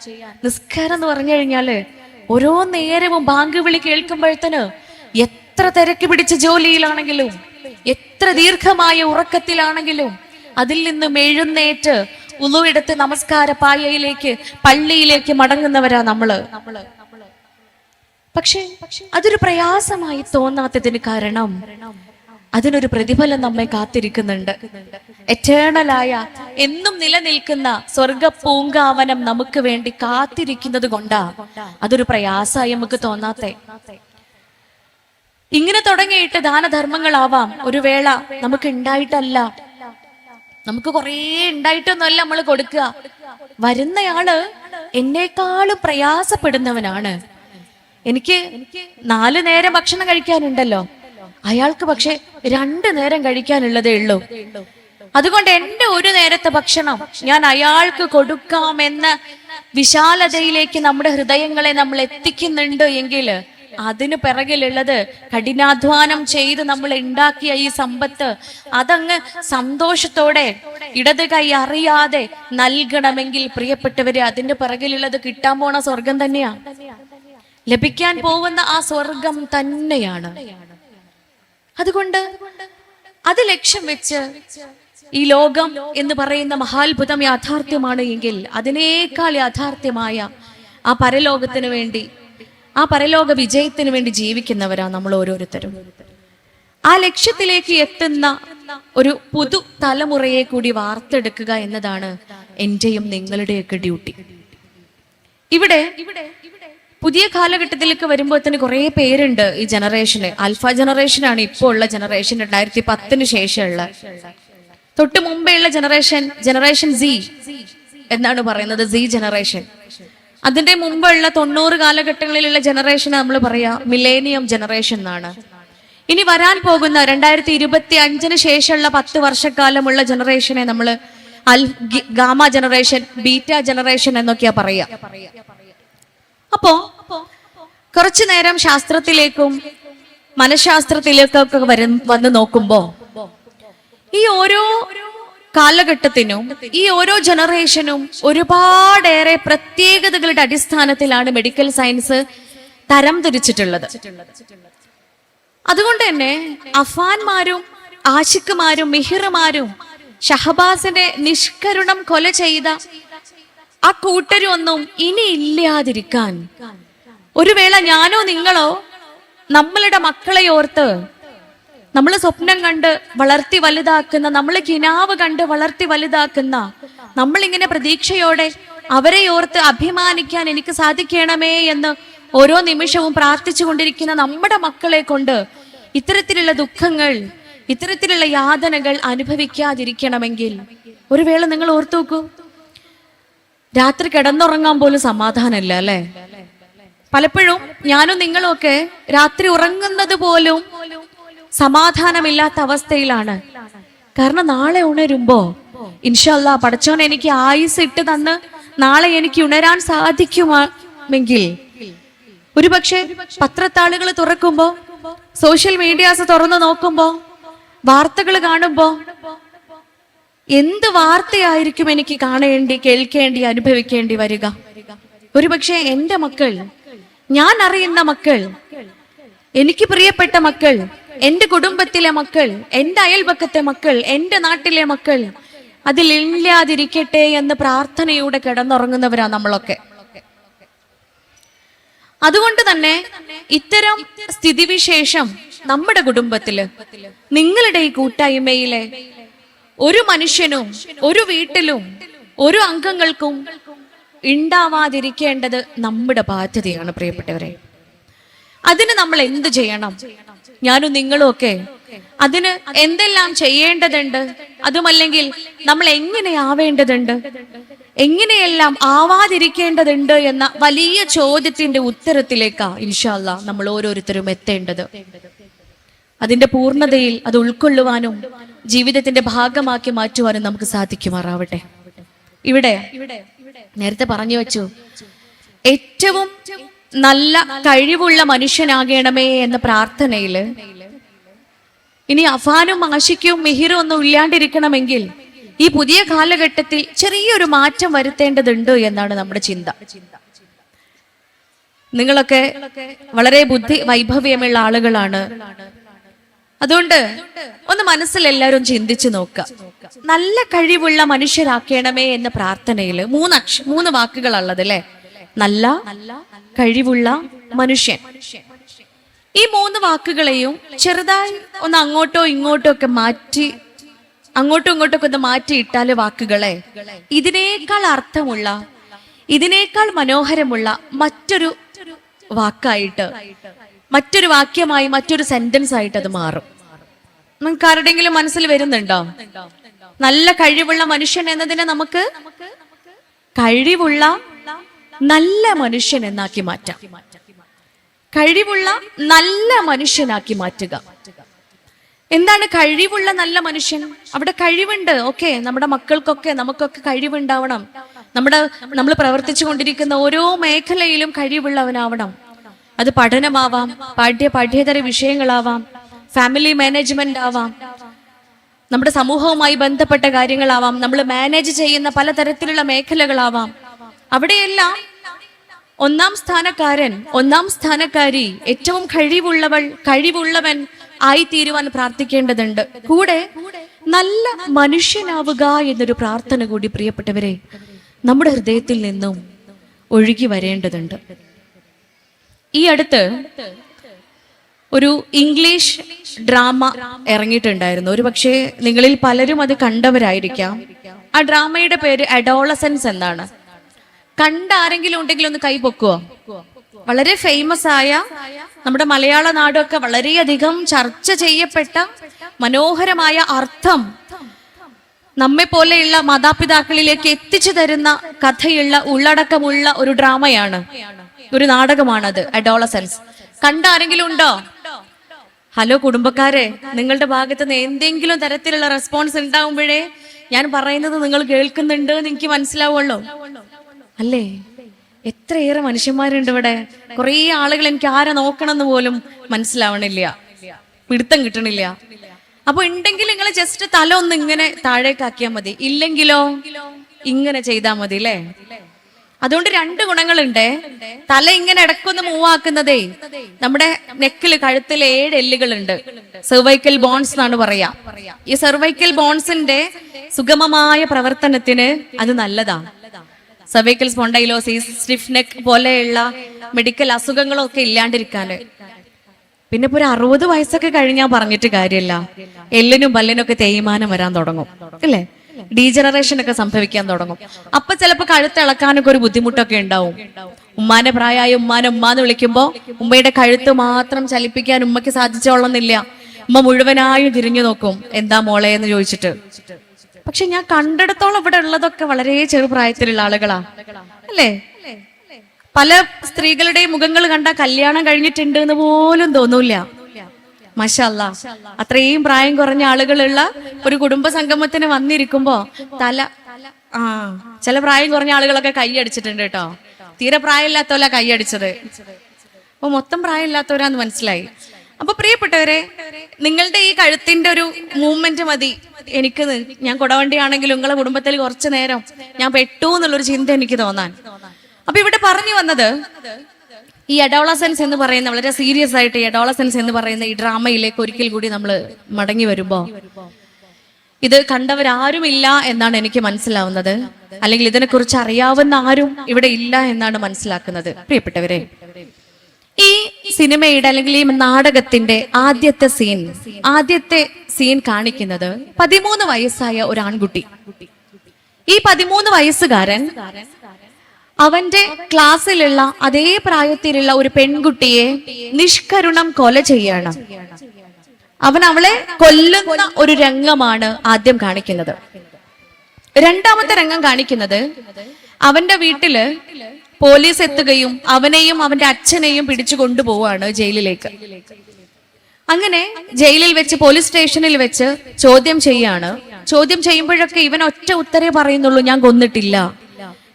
നിസ്കാരം എന്ന് പറഞ്ഞു കഴിഞ്ഞാല് ഓരോ നേരവും ബാങ്ക് വിളി കേൾക്കുമ്പോഴത്തേന് എത്ര തിരക്ക് പിടിച്ച ജോലിയിലാണെങ്കിലും എത്ര ദീർഘമായ ഉറക്കത്തിലാണെങ്കിലും അതിൽ നിന്നും എഴുന്നേറ്റ് ഉളുവെടുത്ത് നമസ്കാര പായയിലേക്ക് പള്ളിയിലേക്ക് മടങ്ങുന്നവരാ നമ്മള്. പക്ഷെ അതൊരു പ്രയാസമായി തോന്നാത്തതിന് കാരണം അതിനൊരു പ്രതിഫലം നമ്മെ കാത്തിരിക്കുന്നുണ്ട്. എറ്റേണലായ എന്നും നിലനിൽക്കുന്ന സ്വർഗ പൂങ്കാവനം നമുക്ക് വേണ്ടി കാത്തിരിക്കുന്നത് കൊണ്ടാ അതൊരു പ്രയാസമായി നമുക്ക് തോന്നാത്തെ. ഇങ്ങനെ തുടങ്ങിയിട്ട് ദാനധർമ്മങ്ങളാവാം ഒരു വേള നമുക്ക് ഉണ്ടായിട്ടല്ല, നമുക്ക് കുറേ ഉണ്ടായിട്ടൊന്നുമല്ല നമ്മൾ കൊടുക്കുക. വരുന്നയാള് എന്നേക്കാളും പ്രയാസപ്പെടുന്നവനാണ്. എനിക്ക് 4 നേരം ഭക്ഷണം കഴിക്കാനുണ്ടല്ലോ, അയാൾക്ക് പക്ഷെ 2 നേരം കഴിക്കാനുള്ളതേ ഉള്ളൂ. അതുകൊണ്ട് എന്റെ ഒരു നേരത്തെ ഭക്ഷണം ഞാൻ അയാൾക്ക് കൊടുക്കാമെന്ന വിശാലതയിലേക്ക് നമ്മുടെ ഹൃദയങ്ങളെ നമ്മൾ എത്തിക്കുന്നുണ്ട് എങ്കിൽ അതിന് പിറകിലുള്ളത് കഠിനാധ്വാനം ചെയ്ത് നമ്മൾ ഉണ്ടാക്കിയ ഈ സമ്പത്ത് അതങ്ങ് സന്തോഷത്തോടെ ഇടത് കൈ അറിയാതെ നൽകണമെങ്കിൽ പ്രിയപ്പെട്ടവരെ, അതിന്റെ പിറകിലുള്ളത് കിട്ടാൻ പോണ സ്വർഗം തന്നെയാ, ലഭിക്കാൻ പോകുന്ന ആ സ്വർഗം തന്നെയാണ്. അതുകൊണ്ട് അത് ലക്ഷ്യം വെച്ച് ഈ ലോകം എന്ന് പറയുന്ന മഹാത്ഭുതം യാഥാർത്ഥ്യമാണ് എങ്കിൽ അതിനേക്കാൾ യാഥാർത്ഥ്യമായ ആ പരലോകത്തിന് വേണ്ടി, ആ പരലോക വിജയത്തിന് വേണ്ടി ജീവിക്കുന്നവരാ നമ്മൾ ഓരോരുത്തരും. ആ ലക്ഷ്യത്തിലേക്ക് എത്തുന്ന ഒരു പുതു തലമുറയെ കൂടി വാർത്തെടുക്കുക എന്നതാണ് എന്റെയും നിങ്ങളുടെയൊക്കെ ഡ്യൂട്ടി. ഇവിടെ പുതിയ കാലഘട്ടത്തിലേക്ക് വരുമ്പോൾ തന്നെ കുറെ പേരുണ്ട് ഈ ജനറേഷന്. ആൽഫ ജനറേഷനാണ് ഇപ്പോൾ ഉള്ള ജനറേഷൻ. 2010 ശേഷമുള്ള, തൊട്ട് മുമ്പേ ഉള്ള ജനറേഷൻ സി എന്നാണ് പറയുന്നത്, സി ജനറേഷൻ. അതിന്റെ മുമ്പുള്ള 90 കാലഘട്ടങ്ങളിലുള്ള ജനറേഷൻ നമ്മൾ പറയാ മില്ലേനിയം ജനറേഷൻ എന്നാണ്. ഇനി വരാൻ പോകുന്ന 2025 ശേഷമുള്ള 10 വർഷക്കാലമുള്ള ജനറേഷനെ നമ്മൾ ഗാമ ജനറേഷൻ, ബീറ്റ ജനറേഷൻ എന്നൊക്കെയാ പറയാ. അപ്പോ കുറച്ചു നേരം ശാസ്ത്രത്തിലേക്കും മനഃശാസ്ത്രത്തിലേക്കൊക്കെ വന്ന് നോക്കുമ്പോ ഈ ഓരോ കാലഘട്ടത്തിനും ഈ ഓരോ ജനറേഷനും ഒരുപാടേറെ പ്രത്യേകതകളുടെ അടിസ്ഥാനത്തിലാണ് മെഡിക്കൽ സയൻസ് തരം തിരിച്ചിട്ടുള്ളത്. അതുകൊണ്ട് തന്നെ അഫാൻമാരും ആഷിഖുമാരും മിഹിറുമാരും ഷഹബാസിന്റെ നിഷ്കരുണം കൊല ചെയ്ത ആ കൂട്ടരൊന്നും ഇനി ഇല്ലാതിരിക്കാൻ ഒരു വേള ഞാനോ നിങ്ങളോ നമ്മളുടെ മക്കളെ ഓർത്ത് നമ്മൾ സ്വപ്നം കണ്ട് വളർത്തി വലുതാക്കുന്ന, നമ്മൾ കിനാവ് കണ്ട് വളർത്തി വലുതാക്കുന്ന, നമ്മളിങ്ങനെ പ്രതീക്ഷയോടെ അവരെ ഓർത്ത് അഭിമാനിക്കാൻ എനിക്ക് സാധിക്കണമേ എന്ന് ഓരോ നിമിഷവും പ്രാർത്ഥിച്ചു കൊണ്ടിരിക്കുന്ന നമ്മുടെ മക്കളെ കൊണ്ട് ഇത്തരത്തിലുള്ള ദുഃഖങ്ങൾ, ഇത്തരത്തിലുള്ള യാതനകൾ അനുഭവിക്കാതിരിക്കണമെങ്കിൽ ഒരു വേള നിങ്ങൾ ഓർത്തു നോക്കൂ, രാത്രി കിടന്നുറങ്ങാൻ പോലും സമാധാനമില്ല അല്ലെ? പലപ്പോഴും ഞാനും നിങ്ങളും ഒക്കെ രാത്രി ഉറങ്ങുന്നത് പോലും സമാധാനമില്ലാത്ത അവസ്ഥയിലാണ്. കാരണം നാളെ ഉണരുമ്പോ ഇൻഷാ അല്ലാഹ് പടച്ചോൻ എനിക്ക് ആയുസ് ഇട്ട് തന്ന് നാളെ എനിക്ക് ഉണരാൻ സാധിക്കുമെങ്കിൽ ഒരുപക്ഷെ പത്രത്താളുകൾ തുറക്കുമ്പോ, സോഷ്യൽ മീഡിയാസ് തുറന്നു നോക്കുമ്പോ, വാർത്തകൾ കാണുമ്പോ എന്ത് വാർത്തയായിരിക്കും എനിക്ക് കാണേണ്ടി, കേൾക്കേണ്ടി, അനുഭവിക്കേണ്ടി വരിക? ഒരുപക്ഷെ എൻ്റെ മക്കൾ, ഞാൻ അറിയുന്ന മക്കൾ, എനിക്ക് പ്രിയപ്പെട്ട മക്കൾ, എൻ്റെ കുടുംബത്തിലെ മക്കൾ, എൻ്റെ അയൽപക്കത്തെ മക്കൾ, എൻ്റെ നാട്ടിലെ മക്കൾ അതിൽ ഇല്ലാതിരിക്കട്ടെ എന്ന് പ്രാർത്ഥനയോടെ കിടന്നുറങ്ങുന്നവരാ നമ്മളൊക്കെ. അതുകൊണ്ട് തന്നെ ഇത്തരം സ്ഥിതിവിശേഷം നമ്മുടെ കുടുംബത്തില്, നിങ്ങളുടെ ഈ കൂട്ടായ്മയിലെ ഒരു മനുഷ്യനും ഒരു വീട്ടിലും ഒരു അംഗങ്ങൾക്കും ഉണ്ടാവാതിരിക്കേണ്ടത് നമ്മുടെ ബാധ്യതയാണ് പ്രിയപ്പെട്ടവരെ. അതിന് നമ്മൾ എന്ത് ചെയ്യണം? ഞാനും നിങ്ങളും ഒക്കെ അതിന് എന്തെല്ലാം ചെയ്യേണ്ടതുണ്ട്, അതുമല്ലെങ്കിൽ നമ്മൾ എങ്ങനെ ആവേണ്ടതുണ്ട്, എങ്ങനെയെല്ലാം ആവാതിരിക്കേണ്ടതുണ്ട് എന്ന വലിയ ചോദ്യത്തിന്റെ ഉത്തരത്തിലേക്കാ ഇൻഷാ അല്ലാഹ് നമ്മൾ ഓരോരുത്തരും എത്തേണ്ടത്. അതിന്റെ പൂർണ്ണതയിൽ അത് ഉൾക്കൊള്ളുവാനും ജീവിതത്തിന്റെ ഭാഗമാക്കി മാറ്റുവാനും നമുക്ക് സാധിക്കുമാറാവട്ടെ. ഇവിടെ നേരത്തെ പറഞ്ഞു വെച്ചു, ഏറ്റവും നല്ല കഴിവുള്ള മനുഷ്യനാകണമേ എന്ന പ്രാർത്ഥനയില് ഇനി അഫാനും ആശിക്കും മിഹിറും ഒന്നും ഇല്ലാണ്ടിരിക്കണമെങ്കിൽ ഈ പുതിയ കാലഘട്ടത്തിൽ ചെറിയൊരു മാറ്റം വരുത്തേണ്ടതുണ്ട് എന്നാണ് നമ്മുടെ ചിന്ത. നിങ്ങളൊക്കെ വളരെ ബുദ്ധി വൈഭവ്യമുള്ള ആളുകളാണ്. അതുകൊണ്ട് ഒന്ന് മനസ്സിൽ എല്ലാവരും ചിന്തിച്ചു നോക്കുക. നല്ല കഴിവുള്ള മനുഷ്യരാക്കണമേ എന്ന പ്രാർത്ഥനയില് മൂന്ന് വാക്കുകളുള്ളത് അല്ലെ? നല്ല കഴിവുള്ള മനുഷ്യൻ. ഈ മൂന്ന് വാക്കുകളെയും ചെറുതായി ഒന്ന് അങ്ങോട്ടോ ഇങ്ങോട്ടോ ഒക്കെ അങ്ങോട്ടും ഇങ്ങോട്ടൊക്കെ ഒന്ന് മാറ്റിയിട്ടാല് വാക്കുകളെ ഇതിനേക്കാൾ അർത്ഥമുള്ള, ഇതിനേക്കാൾ മനോഹരമുള്ള മറ്റൊരു വാക്കായിട്ട്, മറ്റൊരു വാക്യമായി, മറ്റൊരു സെന്റൻസ് ആയിട്ട് അത് മാറും. നിങ്ങൾക്ക് ആരുടെങ്കിലും മനസ്സിൽ വരുന്നുണ്ടോ? നല്ല കഴിവുള്ള മനുഷ്യൻ എന്നതിനെ നമുക്ക് കഴിവുള്ള നല്ല മനുഷ്യൻ എന്നാക്കി മാറ്റാം. കഴിവുള്ള നല്ല മനുഷ്യനാക്കി മാറ്റുക. എന്താണ് കഴിവുള്ള നല്ല മനുഷ്യൻ? അവിടെ കഴിവുണ്ട്, ഓക്കെ, നമ്മുടെ മക്കൾക്കൊക്കെ നമുക്കൊക്കെ കഴിവുണ്ടാവണം. നമ്മൾ പ്രവർത്തിച്ചു കൊണ്ടിരിക്കുന്ന ഓരോ മേഖലയിലും കഴിവുള്ളവനാവണം. അത് പഠനമാവാം, പാഠ്യേതര വിഷയങ്ങളാവാം, ഫാമിലി മാനേജ്മെന്റ് ആവാം, നമ്മുടെ സമൂഹവുമായി ബന്ധപ്പെട്ട കാര്യങ്ങളാവാം, നമ്മൾ മാനേജ് ചെയ്യുന്ന പലതരത്തിലുള്ള മേഖലകളാവാം. അവിടെയെല്ലാം ഒന്നാം സ്ഥാനക്കാരി, ഏറ്റവും കഴിവുള്ളവൻ ആയിത്തീരുവാൻ പ്രാർത്ഥിക്കേണ്ടതുണ്ട്. കൂടെ നല്ല മനുഷ്യനാവുക എന്നൊരു പ്രാർത്ഥന കൂടി പ്രിയപ്പെട്ടവരെ നമ്മുടെ ഹൃദയത്തിൽ നിന്നും ഒഴുകി വരേണ്ടതുണ്ട്. ഈ അടുത്ത് ഒരു ഇംഗ്ലീഷ് ഡ്രാമ ഇറങ്ങിയിട്ടുണ്ടായിരുന്നു. ഒരു പക്ഷേ നിങ്ങളിൽ പലരും അത് കണ്ടവരായിരിക്കാം. ആ ഡ്രാമയുടെ പേര് അഡോളസൻസ് എന്നാണ്. കണ്ട ആരെങ്കിലും ഉണ്ടെങ്കിൽ ഒന്ന് കൈ പൊക്കുവോ? വളരെ ഫേമസ് ആയ, നമ്മുടെ മലയാള നാടൊക്കെ വളരെയധികം ചർച്ച ചെയ്യപ്പെട്ട, മനോഹരമായ അർത്ഥം നമ്മെ പോലെയുള്ള മാതാപിതാക്കളിലേക്ക് എത്തിച്ചു തരുന്ന കഥയുള്ള, ഉള്ളടക്കമുള്ള ഒരു ഡ്രാമയാണ്, ഒരു നാടകമാണത് അഡോളസൻസ്. കണ്ട ആരെങ്കിലും ഉണ്ടോ? ഹലോ കുടുംബക്കാരെ, നിങ്ങളുടെ ഭാഗത്ത് നിന്ന് എന്തെങ്കിലും തരത്തിലുള്ള റെസ്പോൺസ് ഉണ്ടാവുമ്പോഴേ ഞാൻ പറയുന്നത് നിങ്ങൾ കേൾക്കുന്നുണ്ട് എന്ന് എനിക്ക് മനസ്സിലാവുള്ളൂ അല്ലേ? എത്രയേറെ മനുഷ്യന്മാരുണ്ട് ഇവിടെ. കുറെ ആളുകൾ എനിക്ക് ആരെ നോക്കണമെന്ന് പോലും മനസ്സിലാവണില്ല, പിടുത്തം കിട്ടണില്ല. അപ്പൊ ഉണ്ടെങ്കിൽ നിങ്ങൾ ജസ്റ്റ് തല ഒന്ന് ഇങ്ങനെ താഴേക്കാക്കിയാൽ മതി, ഇല്ലെങ്കിലോ ഇങ്ങനെ ചെയ്താൽ മതി അല്ലേ? അതുകൊണ്ട് രണ്ട് ഗുണങ്ങളുണ്ട്. തല ഇങ്ങനെ ഇടക്കൊന്ന് മൂവാക്കുന്നതേ, നമ്മുടെ നെക്കില്, കഴുത്തിൽ 7 എല്ലുകളുണ്ട്, സെർവൈക്കൽ ബോൺസ് എന്നാണ് പറയാ. ഈ സെർവൈക്കൽ ബോൺസിന്റെ സുഗമമായ പ്രവർത്തനത്തിന് അത് നല്ലതാണ്. സെർവൈക്കൽ സ്പോണ്ടൈലോസിസ്, സ്റ്റിഫ് നെക്ക് പോലെയുള്ള മെഡിക്കൽ അസുഖങ്ങളൊക്കെ ഇല്ലാണ്ടിരിക്കാന്. പിന്നെ ഇപ്പൊ ഒരു 60 വയസ്സൊക്കെ കഴിഞ്ഞാൽ പറഞ്ഞിട്ട് കാര്യമില്ല, എല്ലിനും പല്ലിനും ഒക്കെ തേയ്മാനം വരാൻ തുടങ്ങും അല്ലേ? ഡീജനറേഷൻ ഒക്കെ സംഭവിക്കാൻ തുടങ്ങും. അപ്പൊ ചിലപ്പോ കഴുത്തിളക്കാനൊക്കെ ഒരു ബുദ്ധിമുട്ടൊക്കെ ഉണ്ടാവും. ഉമ്മാന്റെ പ്രായമായ ഉമ്മാനെ ഉമ്മാന്ന് വിളിക്കുമ്പോ ഉമ്മയുടെ കഴുത്ത് മാത്രം ചലിപ്പിക്കാൻ ഉമ്മയ്ക്ക് സാധിച്ചോളന്നില്ല. ഉമ്മ മുഴുവനായും തിരിഞ്ഞു നോക്കും, എന്താ മോളെ എന്ന് ചോദിച്ചിട്ട്. പക്ഷെ ഞാൻ കണ്ടിടത്തോളം ഇവിടെ ഉള്ളതൊക്കെ വളരെ ചെറുപ്രായത്തിലുള്ള ആളുകളാ അല്ലേ. പല സ്ത്രീകളുടെയും മുഖങ്ങൾ കണ്ട കല്യാണം കഴിഞ്ഞിട്ടുണ്ട് എന്ന് പോലും തോന്നൂല. മാഷാ അല്ലാ, അത്രയും പ്രായം കുറഞ്ഞ ആളുകളുള്ള ഒരു കുടുംബ സംഗമത്തിന് വന്നിരിക്കുമ്പോ ചില പ്രായം കുറഞ്ഞ ആളുകളൊക്കെ കൈയടിച്ചിട്ടുണ്ട് കേട്ടോ. തീരെ പ്രായമില്ലാത്തവല്ല കൈയടിച്ചത്. അപ്പൊ മൊത്തം പ്രായമില്ലാത്തവരാന്ന് മനസ്സിലായി. അപ്പൊ പ്രിയപ്പെട്ടവരെ, നിങ്ങളുടെ ഈ കഴുത്തിന്റെ ഒരു മൂവ്മെന്റ് മതി എനിക്ക്, ഞാൻ കുടവണ്ടിയാണെങ്കിലും നിങ്ങളെ കുടുംബത്തിൽ കുറച്ചു നേരം ഞാൻ പെട്ടു എന്നുള്ളൊരു ചിന്ത എനിക്ക് തോന്നാൻ. അപ്പൊ ഇവിടെ പറഞ്ഞു വന്നത്, ഈ അഡോളസൻസ് എന്ന് പറയുന്ന, വളരെ സീരിയസ് ആയിട്ട് ഈ അഡോളസൻസ് എന്ന് പറയുന്ന ഈ ഡ്രാമയിലേക്ക് ഒരിക്കൽ കൂടി നമ്മൾ മടങ്ങി വരുമ്പോ, ഇത് കണ്ടവരാരുമില്ല എന്നാണ് എനിക്ക് മനസ്സിലാവുന്നത്. അല്ലെങ്കിൽ ഇതിനെക്കുറിച്ച് അറിയാവുന്ന ആരും ഇവിടെ ഇല്ല എന്നാണ് മനസ്സിലാക്കുന്നത്. പ്രിയപ്പെട്ടവരെ, ഈ സിനിമയുടെ അല്ലെങ്കിൽ ഈ നാടകത്തിന്റെ ആദ്യത്തെ സീൻ കാണിക്കുന്നത് 13 വയസ്സായ ഒരു ആൺകുട്ടി. ഈ 13 വയസ്സുകാരൻ അവന്റെ ക്ലാസ്സിലുള്ള അതേ പ്രായത്തിലുള്ള ഒരു പെൺകുട്ടിയെ നിഷ്കരുണം കൊല ചെയ്യാണ്. അവൻ അവളെ കൊല്ലുന്ന ഒരു രംഗമാണ് ആദ്യം കാണിക്കുന്നത്. രണ്ടാമത്തെ രംഗം കാണിക്കുന്നത്, അവന്റെ വീട്ടില് പോലീസ് എത്തുകയും അവനെയും അവന്റെ അച്ഛനെയും പിടിച്ചു കൊണ്ടുപോവാണ് ജയിലിലേക്ക്. അങ്ങനെ ജയിലിൽ വെച്ച്, പോലീസ് സ്റ്റേഷനിൽ വെച്ച് ചോദ്യം ചെയ്യാണ്. ചോദ്യം ചെയ്യുമ്പോഴൊക്കെ ഇവൻ ഒറ്റ ഉത്തരേ പറയുന്നുള്ളൂ, ഞാൻ കൊന്നിട്ടില്ല,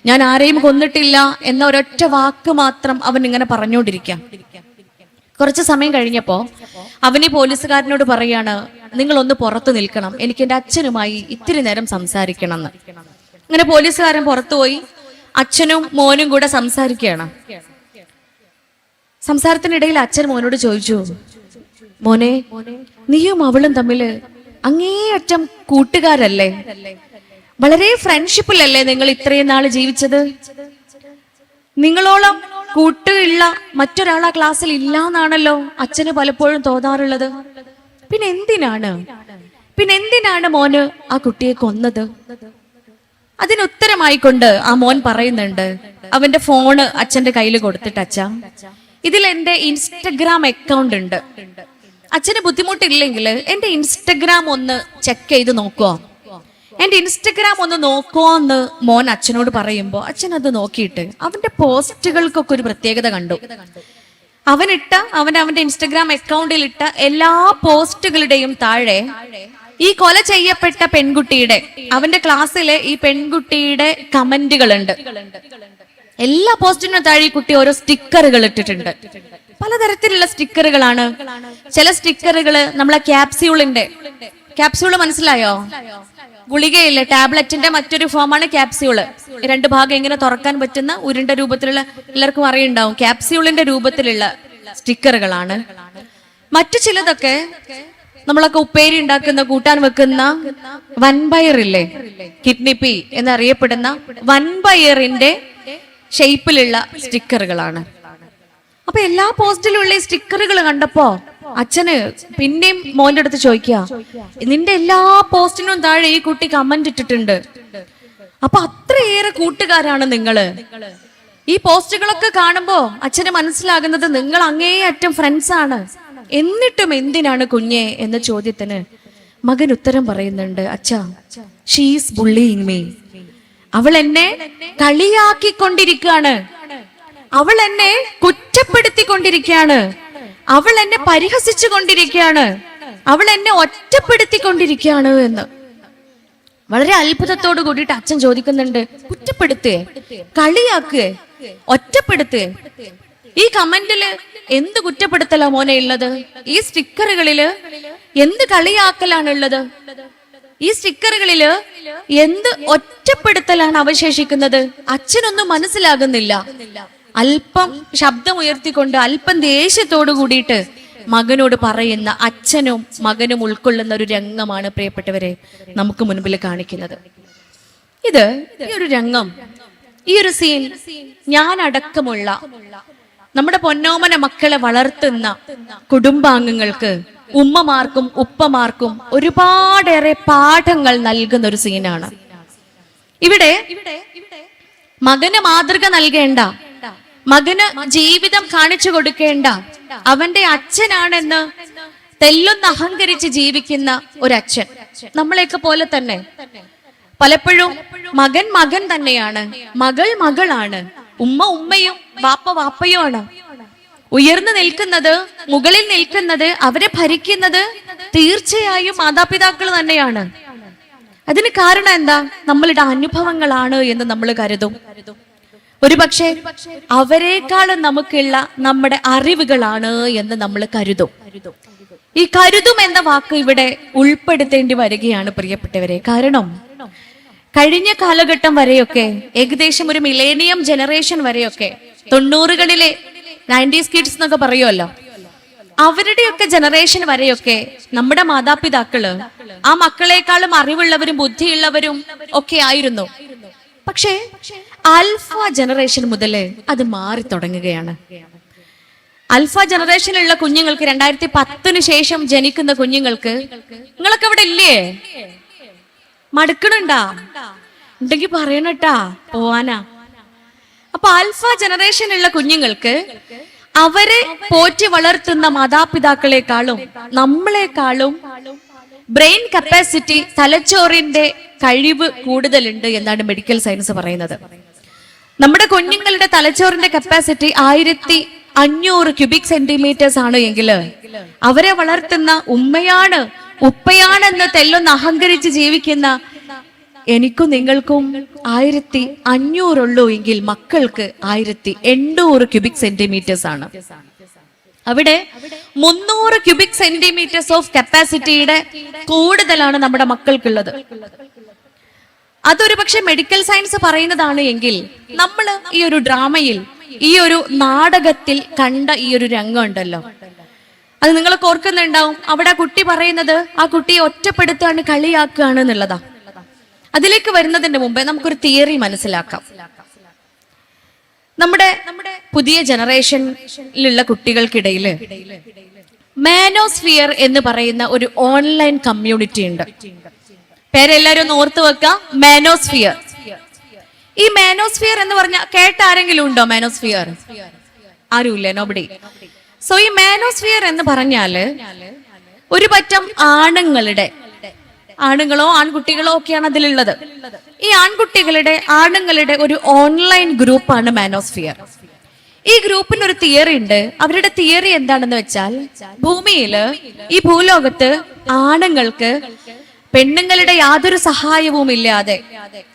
ഞാൻ ആരെയും കൊന്നിട്ടില്ല എന്ന ഒരൊറ്റ വാക്ക് മാത്രം അവൻ ഇങ്ങനെ പറഞ്ഞുകൊണ്ടിരിക്കാം. കുറച്ച് സമയം കഴിഞ്ഞപ്പോ അവന് പോലീസുകാരനോട് പറയാണ്, നിങ്ങൾ ഒന്ന് പുറത്തു നിൽക്കണം, എനിക്ക് എന്റെ അച്ഛനുമായി ഇത്തിരി നേരം സംസാരിക്കണം എന്ന്. അങ്ങനെ പോലീസുകാരൻ പുറത്തുപോയി അച്ഛനും മോനും കൂടെ സംസാരിക്കുകയാണ്. സംസാരത്തിനിടയിൽ അച്ഛൻ മോനോട് ചോദിച്ചു, മോനെ, നീയും അവളും തമ്മില് അങ്ങേയറ്റം കൂട്ടുകാരല്ലേ, വളരെ ഫ്രണ്ട്ഷിപ്പിലല്ലേ നിങ്ങൾ ഇത്രയും നാള് ജീവിച്ചത്? നിങ്ങളോളം കൂട്ടുള്ള മറ്റൊരാൾ ആ ക്ലാസ്സിൽ ഇല്ലാന്നാണല്ലോ അച്ഛന് പലപ്പോഴും തോന്നാറുള്ളത്. പിന്നെന്തിനാണ് മോന് ആ കുട്ടിയെ കൊന്നത്? അതിനുത്തരമായിക്കൊണ്ട് ആ മോൻ പറയുന്നുണ്ട്, അവന്റെ ഫോണ് അച്ഛന്റെ കയ്യിൽ കൊടുത്തിട്ട്, അച്ഛാ, ഇതിൽ എന്റെ ഇൻസ്റ്റഗ്രാം അക്കൗണ്ട് ഉണ്ട്, അച്ഛന് ബുദ്ധിമുട്ടില്ലെങ്കിൽ എന്റെ ഇൻസ്റ്റഗ്രാം ഒന്ന് ചെക്ക് ചെയ്ത് നോക്കുവോ, എന്റെ ഇൻസ്റ്റഗ്രാം ഒന്ന് നോക്കുവോ എന്ന് മോൻ അച്ഛനോട് പറയുമ്പോ അച്ഛൻ അത് നോക്കിയിട്ട് അവന്റെ പോസ്റ്റുകൾക്കൊക്കെ ഒരു പ്രത്യേകത കണ്ടു. അവന്റെ ഇൻസ്റ്റഗ്രാം അക്കൗണ്ടിൽ ഇട്ട എല്ലാ പോസ്റ്റുകളുടെയും താഴെ ഈ കൊല ചെയ്യപ്പെട്ട പെൺകുട്ടിയുടെ, അവന്റെ ക്ലാസ്സിലെ ഈ പെൺകുട്ടിയുടെ കമന്റുകളുണ്ട്. എല്ലാ പോസ്റ്റിനും താഴെ ഈ കുട്ടി ഓരോ സ്റ്റിക്കറുകൾ ഇട്ടിട്ടുണ്ട്. പലതരത്തിലുള്ള സ്റ്റിക്കറുകളാണ്. ചില സ്റ്റിക്കറുകള് നമ്മളെ ക്യാപ്സ്യൂള് മനസ്സിലായോ? ഗുളികയില്ലേ, ടാബ്ലറ്റിന്റെ മറ്റൊരു ഫോമാണ് ക്യാപ്സ്യൂള്. 2 ഭാഗം ഇങ്ങനെ തുറക്കാൻ പറ്റുന്ന ഉരുണ്ട രൂപത്തിലുള്ള, എല്ലാവർക്കും അറിയുണ്ടാവും, ക്യാപ്സ്യൂളിന്റെ രൂപത്തിലുള്ള സ്റ്റിക്കറുകളാണ്. മറ്റു ചിലതൊക്കെ നമ്മളൊക്കെ ഉപ്പേരി ഉണ്ടാക്കുന്ന, കൂട്ടാൻ വെക്കുന്ന വൻപയറില്ലേ, കിഡ്നി പീ എന്നറിയപ്പെടുന്ന വൻപയറിന്റെ ഷേപ്പിലുള്ള സ്റ്റിക്കറുകളാണ്. അപ്പൊ എല്ലാ പോസ്റ്റിലുള്ള ഈ സ്റ്റിക്കറുകൾ കണ്ടപ്പോ അച്ഛന് പിന്നെയും മോന്റെ അടുത്ത് ചോദിക്കുക, നിന്റെ എല്ലാ പോസ്റ്റിനും താഴെ ഈ കുട്ടി കമന്റ് ഇട്ടിട്ടുണ്ട്, അപ്പൊ അത്രയേറെ കൂട്ടുകാരാണ് നിങ്ങള്. ഈ പോസ്റ്റുകളൊക്കെ കാണുമ്പോ അച്ഛന് മനസ്സിലാകുന്നത് നിങ്ങൾ അങ്ങേയറ്റം ഫ്രണ്ട്സ് ആണ്. എന്നിട്ടും എന്തിനാണ് കുഞ്ഞെ എന്ന ചോദ്യത്തിന് മകൻ ഉത്തരം പറയുന്നുണ്ട്, അച്ഛാ, ഷീസ് ബുള്ളിയിങ് മീ. അവൾ എന്നെ കളിയാക്കിക്കൊണ്ടിരിക്കുകയാണ്, അവൾ എന്നെ കുറ്റപ്പെടുത്തിക്കൊണ്ടിരിക്കുകയാണ്, അവൾ എന്നെ പരിഹസിച്ചു കൊണ്ടിരിക്കുകയാണ്, അവൾ എന്നെ ഒറ്റപ്പെടുത്തിക്കൊണ്ടിരിക്കുകയാണ് എന്ന്. വളരെ അത്ഭുതത്തോട് കൂടിയിട്ട് അച്ഛൻ ചോദിക്കുന്നുണ്ട്, കുറ്റപ്പെടുത്തേ, കളിയാക്കേ, ഒറ്റപ്പെടുത്തേ? ഈ കമന്റില് എന്ത് കുറ്റപ്പെടുത്തലാ മോനെ ഉള്ളത്? ഈ സ്റ്റിക്കറുകളില് എന്ത് കളിയാക്കലാണ് ഉള്ളത്? ഈ സ്റ്റിക്കറുകളില് എന്ത് ഒറ്റപ്പെടുത്തലാണ് അവശേഷിക്കുന്നത്? അച്ഛനൊന്നും മനസ്സിലാകുന്നില്ല. അല്പം ശബ്ദം ഉയർത്തിക്കൊണ്ട്, അല്പം ദേഷ്യത്തോടു കൂടിയിട്ട് മകനോട് പറയുന്ന അച്ഛനും മകനും ഉൾക്കൊള്ളുന്ന ഒരു രംഗമാണ് പ്രിയപ്പെട്ടവരെ നമുക്ക് മുൻപിൽ കാണിക്കുന്നത്. ഈ ഒരു രംഗം, ഈ ഒരു സീൻ ഞാൻ അടക്കമുള്ള നമ്മുടെ പൊന്നോമന മക്കളെ വളർത്തുന്ന കുടുംബാംഗങ്ങൾക്ക്, ഉമ്മമാർക്കും ഉപ്പമാർക്കും ഒരുപാടേറെ പാഠങ്ങൾ നൽകുന്ന ഒരു സീനാണ്. ഇവിടെ മകന് മാതൃക നൽകേണ്ട, മകന് ജീവിതം കാണിച്ചു കൊടുക്കേണ്ട അവന്റെ അച്ഛനാണെന്ന് തെല്ലൊന്ന് അഹങ്കരിച്ച് ജീവിക്കുന്ന ഒരച്ഛൻ. നമ്മളെയൊക്കെ പോലെ തന്നെ പലപ്പോഴും മകൻ മകൻ തന്നെയാണ്, മകൾ മകളാണ്, ഉമ്മ ഉമ്മയും വാപ്പ വാപ്പയുമാണ്. ഉയർന്നു നിൽക്കുന്നത്, മുകളിൽ നിൽക്കുന്നത്, അവരെ ഭരിക്കുന്നത് തീർച്ചയായും മാതാപിതാക്കൾ തന്നെയാണ്. അതിന് കാരണം എന്താ? നമ്മളുടെ അനുഭവങ്ങളാണ് എന്ന് നമ്മൾ കരുതും. ഒരുപക്ഷെ അവരെക്കാളും നമുക്കുള്ള നമ്മുടെ അറിവുകളാണ് എന്ന് നമ്മൾ കരുതും. ഈ കരുതും എന്ന വാക്ക് ഇവിടെ ഉൾപ്പെടുത്തേണ്ടി വരികയാണ് പ്രിയപ്പെട്ടവരെ. കാരണം കഴിഞ്ഞ കാലഘട്ടം വരെയൊക്കെ, ഏകദേശം ഒരു മിലേനിയം ജനറേഷൻ വരെയൊക്കെ, 90കളിലെ 90s കിഡ്സ് എന്നൊക്കെ പറയുമല്ലോ, അവരുടെയൊക്കെ ജനറേഷൻ വരെയൊക്കെ നമ്മുടെ മാതാപിതാക്കള് ആ മക്കളെക്കാളും അറിവുള്ളവരും ബുദ്ധിയുള്ളവരും ഒക്കെ ആയിരുന്നു. പക്ഷേ ആൽഫ ജനറേഷൻ മുതല് അത് മാറി തുടങ്ങുകയാണ്. ആൽഫ ജനറേഷനിലുള്ള കുഞ്ഞുങ്ങൾക്ക്, 2010 ശേഷം ജനിക്കുന്ന കുഞ്ഞുങ്ങൾക്ക്, നിങ്ങളൊക്കെ അവിടെ ഇല്ലേ? മടുക്കണുണ്ടാ? ഉണ്ടെങ്കിൽ പറയണട്ടാ, പോവാനാ. അപ്പൊ ആൽഫ ജനറേഷനുള്ള കുഞ്ഞുങ്ങൾക്ക് അവരെ പോറ്റി വളർത്തുന്ന മാതാപിതാക്കളെക്കാളും നമ്മളെക്കാളും ബ്രെയിൻ കപ്പാസിറ്റി, തലച്ചോറിന്റെ കഴിവ് കൂടുതലുണ്ട് എന്നാണ് മെഡിക്കൽ സയൻസ് പറയുന്നത്. നമ്മുടെ കുഞ്ഞുങ്ങളുടെ തലച്ചോറിന്റെ കപ്പാസിറ്റി 1500 ക്യൂബിക് സെന്റിമീറ്റേഴ്സ് ആണ് എങ്കിൽ അവരെ വളർത്തുന്ന ഉമ്മയാണ് ഉപ്പയാണെന്ന് തെല്ലൊന്ന് അഹങ്കരിച്ച് ജീവിക്കുന്ന എനിക്കും നിങ്ങൾക്കും 1500 ഉള്ളൂ എങ്കിൽ മക്കൾക്ക് 1800 ക്യൂബിക് സെന്റിമീറ്റേഴ്സ് ആണ്. അവിടെ 300 ക്യൂബിക് സെന്റിമീറ്റേഴ്സ് ഓഫ് കപ്പാസിറ്റിയുടെ കൂടുതലാണ് നമ്മുടെ മക്കൾക്കുള്ളത്. അതൊരു പക്ഷെ മെഡിക്കൽ സയൻസ് പറയുന്നതാണ് എങ്കിൽ, നമ്മൾ ഈ ഒരു ഡ്രാമയിൽ, ഈ ഒരു നാടകത്തിൽ കണ്ട ഈ ഒരു രംഗം ഉണ്ടല്ലോ, അത് നിങ്ങൾ ഓർക്കുന്നുണ്ടാവും. അവിടെ കുട്ടി പറയുന്നത് ആ കുട്ടിയെ ഒറ്റപ്പെടുത്താണ്, കളിയാക്കുകയാണ് എന്നുള്ളതാ. അതിലേക്ക് വരുന്നതിന് മുമ്പേ നമുക്കൊരു തിയറി മനസ്സിലാക്കാം. നമ്മുടെ പുതിയ ജനറേഷനിലുള്ള കുട്ടികൾക്കിടയിൽ മാനോസ്ഫിയർ എന്ന് പറയുന്ന ഒരു ഓൺലൈൻ കമ്മ്യൂണിറ്റി ഉണ്ട്. പേരെല്ലാരും ഒന്ന് ഓർത്തു വെക്കാം, മാനോസ്ഫിയർ. ഈ മാനോസ്ഫിയർ എന്ന് പറഞ്ഞാൽ കേട്ട ആരെങ്കിലും ഉണ്ടോ? മാനോസ്ഫിയർ ആരുമില്ല, നോബഡി. സോ ഈ മാനോസ്ഫിയർ എന്ന് പറഞ്ഞാല് ഒരു പറ്റം ആണുങ്ങളോ ആൺകുട്ടികളോ ഒക്കെയാണ് അതിലുള്ളത്. ഈ ആണുങ്ങളുടെ ഒരു ഓൺലൈൻ ഗ്രൂപ്പാണ് മാനോസ്ഫിയർ. ഈ ഗ്രൂപ്പിന് ഒരു തിയറി ഉണ്ട്. അവരുടെ തിയറി എന്താണെന്ന് വെച്ചാൽ, ഈ ഭൂലോകത്ത് ആണുങ്ങൾക്ക് പെണ്ണുങ്ങളുടെ യാതൊരു സഹായവും ഇല്ലാതെ,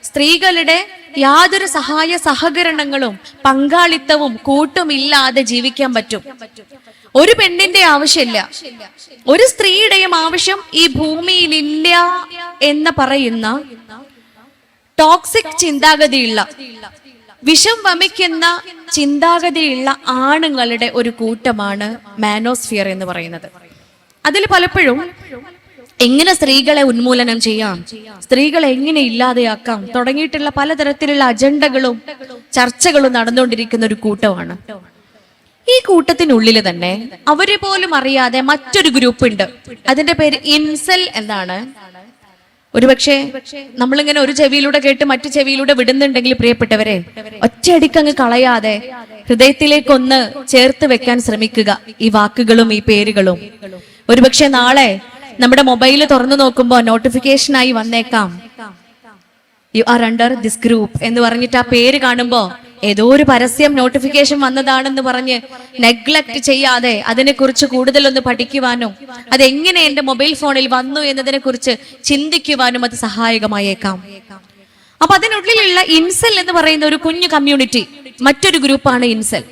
സ്ത്രീകളുടെ യാതൊരു സഹായ സഹകരണങ്ങളും പങ്കാളിത്തവും കൂട്ടുമില്ലാതെ ജീവിക്കാൻ പറ്റും. ഒരു പെണ്ണിന്റെ ആവശ്യമില്ല, ഒരു സ്ത്രീയുടെയും ആവശ്യം ഈ ഭൂമിയിലില്ല എന്ന് പറയുന്ന ടോക്സിക് ചിന്താഗതിയുള്ള, വിഷം വമിക്കുന്ന ചിന്താഗതിയുള്ള ആണുങ്ങളുടെ ഒരു കൂട്ടമാണ് മാനോസ്ഫിയർ എന്ന് പറയുന്നത്. അതിൽ പലപ്പോഴും എങ്ങനെ സ്ത്രീകളെ ഉന്മൂലനം ചെയ്യാം, സ്ത്രീകളെ എങ്ങനെ ഇല്ലാതെയാക്കാം തുടങ്ങിയിട്ടുള്ള പലതരത്തിലുള്ള അജണ്ടകളും ചർച്ചകളും നടന്നുകൊണ്ടിരിക്കുന്ന ഒരു കൂട്ടമാണ്. ഈ കൂട്ടത്തിനുള്ളിൽ തന്നെ അവരെ പോലും അറിയാതെ മറ്റൊരു ഗ്രൂപ്പ് ഉണ്ട്. അതിന്റെ പേര് ഇൻസെൽ എന്നാണ്. ഒരുപക്ഷെ നമ്മളിങ്ങനെ ഒരു ചെവിയിലൂടെ കേട്ട് മറ്റു ചെവിയിലൂടെ വിടുന്നുണ്ടെങ്കിൽ പ്രിയപ്പെട്ടവരെ, ഒറ്റയടിക്ക് അങ്ങ് കളയാതെ ഹൃദയത്തിലേക്കൊന്ന് ചേർത്ത് വെക്കാൻ ശ്രമിക്കുക ഈ വാക്കുകളും ഈ പേരുകളും. ഒരുപക്ഷെ നാളെ നമ്മുടെ മൊബൈൽ തുറന്നു നോക്കുമ്പോൾ നോട്ടിഫിക്കേഷനായി വന്നേക്കാം, you are under this group എന്ന് പറഞ്ഞിട്ട് ആ പേര് കാണുമ്പോ ഏതോ ഒരു പരസ്യം നോട്ടിഫിക്കേഷൻ വന്നതാണെന്ന് പറഞ്ഞ് നെഗ്ലക്ട് ചെയ്യാതെ അതിനെക്കുറിച്ച് കൂടുതലൊന്ന് പഠിക്കുവാനും അതെങ്ങനെ എന്റെ മൊബൈൽ ഫോണിൽ വന്നു എന്നതിനെ കുറിച്ച് ചിന്തിക്കുവാനും അത് സഹായകമായേക്കാം. അപ്പൊ അതിനുള്ളിലുള്ള ഇൻസെൽ എന്ന് പറയുന്ന ഒരു കുഞ്ഞു കമ്മ്യൂണിറ്റി, മറ്റൊരു ഗ്രൂപ്പാണ് ഇൻസെൽ.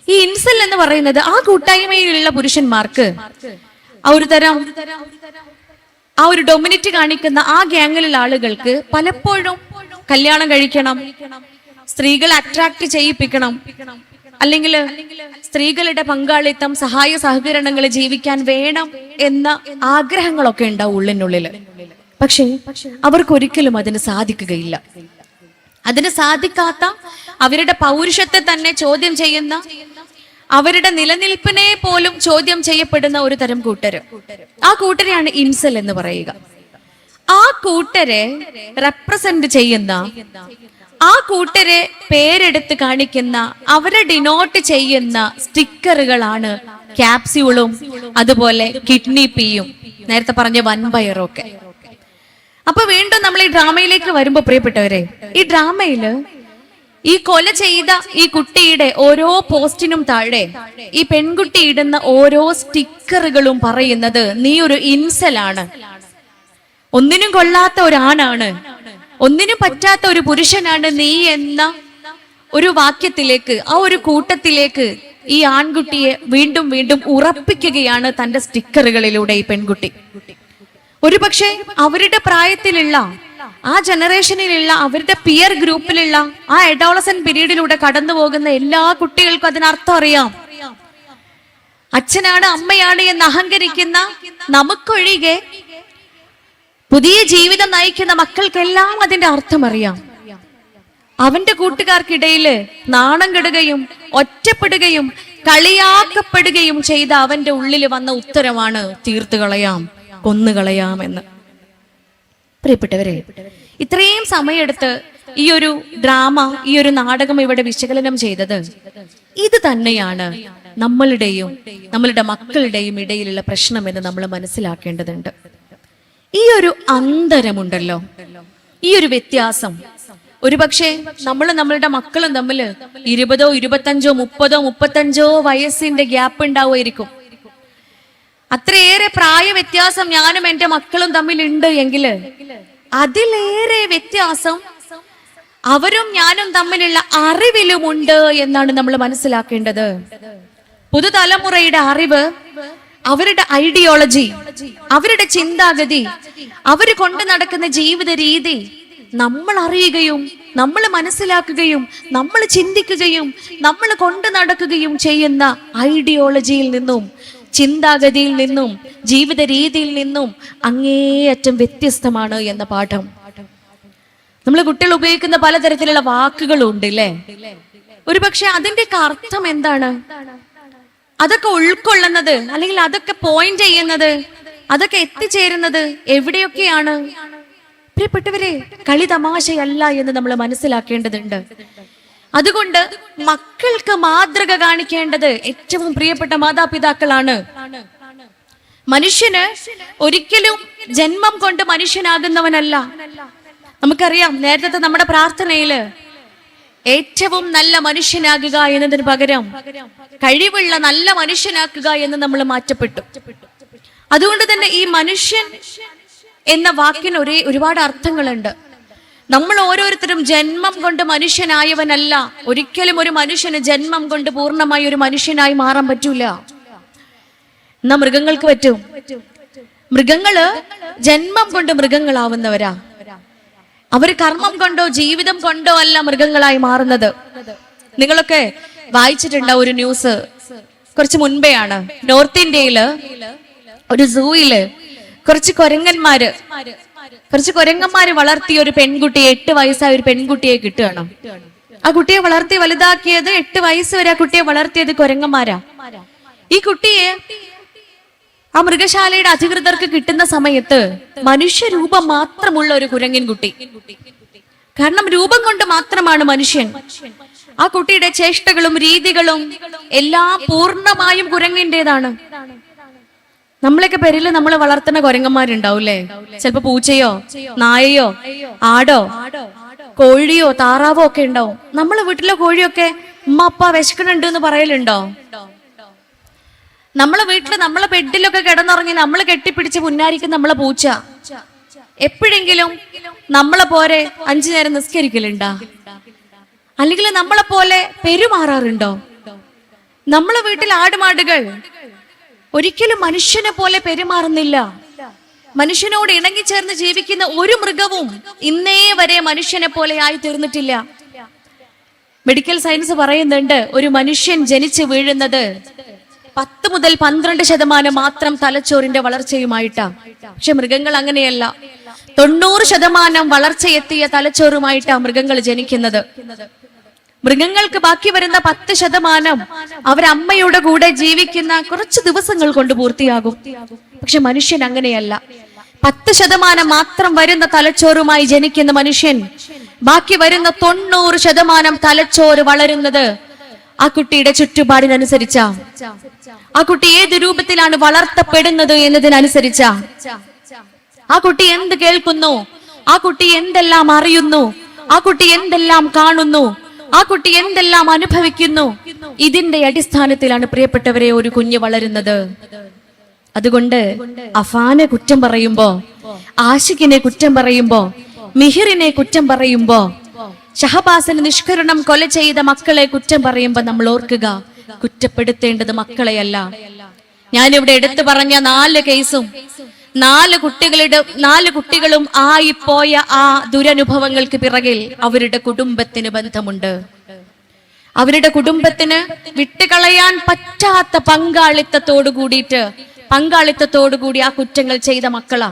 ഈ ഇൻസെൽ എന്ന് പറയുന്നത് ആ കൂട്ടായ്മയിലുള്ള പുരുഷന്മാർക്ക് ആ ഒരു ഡൊമിനേറ്റ് കാണിക്കുന്ന ആ ഗ്യാങ്ങിലുള്ള ആളുകൾക്ക് പലപ്പോഴും കല്യാണം കഴിക്കണം, സ്ത്രീകളെ അട്രാക്ട് ചെയ്യിപ്പിക്കണം, അല്ലെങ്കിൽ സ്ത്രീകളുടെ പങ്കാളിത്തം, സഹായ സഹകരണങ്ങൾ ജീവിക്കാൻ വേണം എന്ന ആഗ്രഹങ്ങളൊക്കെ ഉണ്ടാവും ഉള്ളിനുള്ളിൽ. പക്ഷേ അവർക്കൊരിക്കലും അതിന് സാധിക്കുകയില്ല. അതിന് സാധിക്കാത്ത, അവരുടെ പൗരുഷത്തെ തന്നെ ചോദ്യം ചെയ്യുന്ന, അവരുടെ നിലനിൽപ്പിനെ പോലും ചോദ്യം ചെയ്യപ്പെടുന്ന ഒരു തരം കൂട്ടര്, ആ കൂട്ടരെയാണ് ഇൻസെൽ എന്ന് പറയുക. ആ കൂട്ടരെ റെപ്രസെന്റ് ചെയ്യുന്ന ആ കൂട്ടരെ പേരെടുത്ത് കാണിക്കുന്ന, അവരെ ഡിനോട്ട് ചെയ്യുന്ന സ്റ്റിക്കറുകളാണ് ക്യാപ്സ്യൂളും അതുപോലെ കിഡ്നി പീയും, നേരത്തെ പറഞ്ഞ വൻപയറും ഒക്കെ. അപ്പൊ വീണ്ടും നമ്മൾ ഈ ഡ്രാമയിലേക്ക് വരുമ്പോ പ്രിയപ്പെട്ടവരെ, ഈ ഡ്രാമയില് ഈ കൊല ചെയ്ത ഈ കുട്ടിയുടെ ഓരോ പോസ്റ്റിനും താഴെ ഈ പെൺകുട്ടി ഇടുന്ന ഓരോ സ്റ്റിക്കറുകളും പറയുന്നത് നീ ഒരു ഇൻസലാണ്, ഒന്നിനും കൊള്ളാത്ത ഒരാണാണ്, ഒന്നിനും പറ്റാത്ത ഒരു പുരുഷനാണ് നീ എന്ന ഒരു വാക്യത്തിലേക്ക്, ആ ഒരു കൂട്ടത്തിലേക്ക് ഈ ആൺകുട്ടിയെ വീണ്ടും വീണ്ടും ഉറപ്പിക്കുകയാണ് തന്റെ സ്റ്റിക്കറുകളിലൂടെ ഈ പെൺകുട്ടി. ഒരുപക്ഷെ അവരുടെ പ്രായത്തിലുള്ള, ആ ജനറേഷനിലുള്ള, അവരുടെ പിയർ ഗ്രൂപ്പിലുള്ള ആ അഡോളസന്റ് പീരീഡിലൂടെ കടന്നു പോകുന്ന എല്ലാ കുട്ടികൾക്കും അതിനർത്ഥം അറിയാം. അച്ഛനാണ് അമ്മയാണ് എന്ന് അഹങ്കരിക്കുന്ന നമുക്കൊഴികെ പുതിയ ജീവിതം നയിക്കുന്ന മക്കൾക്കെല്ലാം അതിന്റെ അർത്ഥം അറിയാം. അവന്റെ കൂട്ടുകാർക്കിടയില് നാണം കെടുകയും ഒറ്റപ്പെടുകയും കളിയാക്കപ്പെടുകയും ചെയ്ത അവന്റെ ഉള്ളിൽ വന്ന ഉത്തരമാണ് തീർത്തു കളയാം, കൊന്നുകളയാം എന്ന്. പ്രിയപ്പെട്ടവരെ, ഇത്രയും സമയമെടുത്ത് ഈ ഒരു ഡ്രാമ, ഈ ഒരു നാടകം ഇവിടെ വിശകലനം ചെയ്തത് ഇത് തന്നെയാണ് നമ്മളുടെയും നമ്മളുടെ മക്കളുടെയും ഇടയിലുള്ള പ്രശ്നമെന്ന് നമ്മൾ മനസ്സിലാക്കേണ്ടതുണ്ട്. ഈ ഒരു അന്തരമുണ്ടല്ലോ, ഈ ഒരു വ്യത്യാസം, ഒരുപക്ഷെ നമ്മളുടെ മക്കളും തമ്മിൽ 20, 25, 30, 35 വയസ്സിന്റെ ഗ്യാപ്പ് ഉണ്ടാവുമായിരിക്കും. അത്രയേറെ പ്രായ വ്യത്യാസം ഞാനും എന്റെ മക്കളും തമ്മിലുണ്ട് എങ്കിൽ അതിലേറെ വ്യത്യാസം അവരും ഞാനും തമ്മിലുള്ള അറിവിലുമുണ്ട് എന്നാണ് നമ്മൾ മനസ്സിലാക്കേണ്ടത്. പുതുതലമുറയുടെ അറിവ്, അവരുടെ ഐഡിയോളജി, അവരുടെ ചിന്താഗതി, അവർ കൊണ്ടു നടക്കുന്ന ജീവിത രീതി നമ്മൾ അറിയുകയും നമ്മൾ മനസ്സിലാക്കുകയും നമ്മൾ ചിന്തിക്കുകയും നമ്മൾ കൊണ്ടു നടക്കുകയും ചെയ്യുന്ന ഐഡിയോളജിയിൽ നിന്നും ചിന്താഗതിയിൽ നിന്നും ജീവിത രീതിയിൽ നിന്നും അങ്ങേയറ്റം വ്യത്യസ്തമാണ് എന്ന പാഠം. നമ്മൾ കുട്ടികൾ ഉപയോഗിക്കുന്ന പലതരത്തിലുള്ള വാക്കുകളുണ്ട് അല്ലേ? ഒരുപക്ഷെ അതിന്റെയൊക്കെ അർത്ഥം എന്താണ്? അതൊക്കെ ഉൾക്കൊള്ളുന്നത്, അല്ലെങ്കിൽ അതൊക്കെ പോയിന്റ് ചെയ്യുന്നത്, അതൊക്കെ എത്തിച്ചേരുന്നത് എവിടെയൊക്കെയാണ്? പ്രിയപ്പെട്ടവരെ, കളി തമാശയല്ല എന്ന് നമ്മൾ മനസ്സിലാക്കേണ്ടതുണ്ട്. അതുകൊണ്ട് മക്കൾക്ക് മാതൃക കാണിക്കേണ്ടത് ഏറ്റവും പ്രിയപ്പെട്ട മാതാപിതാക്കളാണ്. മനുഷ്യന് ഒരിക്കലും ജന്മം കൊണ്ട് മനുഷ്യനാകുന്നവനല്ല. നമുക്കറിയാം, നേരത്തെ നമ്മുടെ പ്രാർത്ഥനയില് ഏറ്റവും നല്ല മനുഷ്യനാകുക എന്നതിന് പകരം കഴിവുള്ള നല്ല മനുഷ്യനാക്കുക എന്ന് നമ്മൾ മാറ്റപ്പെട്ടു. അതുകൊണ്ട് തന്നെ ഈ മനുഷ്യൻ എന്ന വാക്കിന് ഒരുപാട് അർത്ഥങ്ങളുണ്ട്. നമ്മൾ ഓരോരുത്തരും ജന്മം കൊണ്ട് മനുഷ്യനായവനല്ല. ഒരിക്കലും ഒരു മനുഷ്യന് ജന്മം കൊണ്ട് പൂർണ്ണമായി ഒരു മനുഷ്യനായി മാറാൻ പറ്റൂല. എന്നാ മൃഗങ്ങൾക്ക് പറ്റും. മൃഗങ്ങള് ജന്മം കൊണ്ട് മൃഗങ്ങളാവുന്നവരാ. അവര് കർമ്മം കൊണ്ടോ ജീവിതം കൊണ്ടോ അല്ല മൃഗങ്ങളായി മാറുന്നത്. നിങ്ങളൊക്കെ വായിച്ചിട്ടുണ്ടാവും ഒരു ന്യൂസ്, കുറച്ച് മുൻപെയാണ്. നോർത്ത് ഇന്ത്യയില് ഒരു സൂയില് കുറച്ച് കുരങ്ങന്മാര് വളർത്തിയ ഒരു പെൺകുട്ടിയെ, 8 വയസ്സായ ഒരു പെൺകുട്ടിയെ കിട്ടുകയാണ്. ആ കുട്ടിയെ വളർത്തി വലുതാക്കിയത്, 8 വയസ്സ് വരെ ആ കുട്ടിയെ വളർത്തിയത് കുരങ്ങന്മാരാ. ഈ കുട്ടിയെ ആ മൃഗശാലയുടെ അധികൃതർക്ക് കിട്ടുന്ന സമയത്ത് മനുഷ്യരൂപം മാത്രമുള്ള ഒരു കുരങ്ങൻ കുട്ടി. കാരണം രൂപം കൊണ്ട് മാത്രമാണ് മനുഷ്യൻ. ആ കുട്ടിയുടെ ചേഷ്ടകളും രീതികളും എല്ലാം പൂർണ്ണമായും കുരങ്ങിൻ്റെതാണ്. നമ്മളൊക്കെ പേരില് നമ്മൾ വളർത്തുന്ന കുരങ്ങന്മാരുണ്ടാവൂലേ? ചിലപ്പോ പൂച്ചയോ നായയോ ആടോ കോഴിയോ താറാവോ ഒക്കെ ഉണ്ടാവും. നമ്മളെ വീട്ടിലെ കോഴിയൊക്കെ ഉമ്മ അപ്പ വിശക്കണുണ്ട് എന്ന് പറയലുണ്ടോ? നമ്മളെ വീട്ടില് നമ്മളെ ബെഡിലൊക്കെ കിടന്നുറങ്ങി നമ്മൾ കെട്ടിപ്പിടിച്ച് പുന്നാരിക്കുന്ന നമ്മളെ പൂച്ച എപ്പോഴെങ്കിലും നമ്മളെ പോലെ 5 നേരം നിസ്കരിക്കലുണ്ടാ? അല്ലെങ്കിൽ നമ്മളെ പോലെ പെരുമാറാറുണ്ടോ? നമ്മളെ വീട്ടിൽ ആടുമാടുകൾ ഒരിക്കലും മനുഷ്യനെ പോലെ പെരുമാറുന്നില്ല. മനുഷ്യനോട് ഇണങ്ങിച്ചേർന്ന് ജീവിക്കുന്ന ഒരു മൃഗവും ഇന്നേ വരെ മനുഷ്യനെ പോലെ ആയി തീർന്നിട്ടില്ല. മെഡിക്കൽ സയൻസ് പറയുന്നുണ്ട്, ഒരു മനുഷ്യൻ ജനിച്ചു വീഴുന്നത് 10 മുതൽ 12% മാത്രം തലച്ചോറിന്റെ വളർച്ചയുമായിട്ടാ. പക്ഷെ മൃഗങ്ങൾ അങ്ങനെയല്ല. 90% വളർച്ചയെത്തിയ തലച്ചോറുമായിട്ടാ മൃഗങ്ങൾ ജനിക്കുന്നത്. മൃഗങ്ങൾക്ക് ബാക്കി വരുന്ന 10% അവരമ്മയുടെ കൂടെ ജീവിക്കുന്ന കുറച്ച് ദിവസങ്ങൾ കൊണ്ട് പൂർത്തിയാകും. പക്ഷെ മനുഷ്യൻ അങ്ങനെയല്ല. 10% മാത്രം വരുന്ന തലച്ചോറുമായി ജനിക്കുന്ന മനുഷ്യൻ ബാക്കി വരുന്ന 90% തലച്ചോറ് വളരുന്നത് ആ കുട്ടിയുടെ ചുറ്റുപാടിനനുസരിച്ച, ആ കുട്ടി ഏത് രൂപത്തിലാണ് വളർത്തപ്പെടുന്നത് എന്നതിനനുസരിച്ച, ആ കുട്ടി എന്ത് കേൾക്കുന്നു, ആ കുട്ടി എന്തെല്ലാം അറിയുന്നു, ആ കുട്ടി എന്തെല്ലാം കാണുന്നു, ആ കുട്ടി എന്തെല്ലാം അനുഭവിക്കുന്നു, ഇതിന്റെ അടിസ്ഥാനത്തിലാണ് പ്രിയപ്പെട്ടവരെ ഒരു കുഞ്ഞ് വളരുന്നത്. അതുകൊണ്ട് അഫാനെ കുറ്റം പറയുമ്പോ, ആഷിഖിനെ കുറ്റം പറയുമ്പോ, മിഹിറിനെ കുറ്റം പറയുമ്പോ, ഷഹബാസിന് നിഷ്കരണം കൊല ചെയ്ത മക്കളെ കുറ്റം പറയുമ്പോ നമ്മൾ ഓർക്കുക, കുറ്റപ്പെടുത്തേണ്ടത് മക്കളെയല്ല. ഞാനിവിടെ എടുത്തു പറഞ്ഞ 4 കേസും 4 കുട്ടികളും ആയിപ്പോയ ആ ദുരനുഭവങ്ങൾക്ക് പിറകിൽ അവരുടെ കുടുംബത്തിന് ബന്ധമുണ്ട്. അവരുടെ കുടുംബത്തിന് വിട്ടുകളയാൻ പറ്റാത്ത പങ്കാളിത്തത്തോടുകൂടി ആ കുറ്റങ്ങൾ ചെയ്ത മക്കളാ.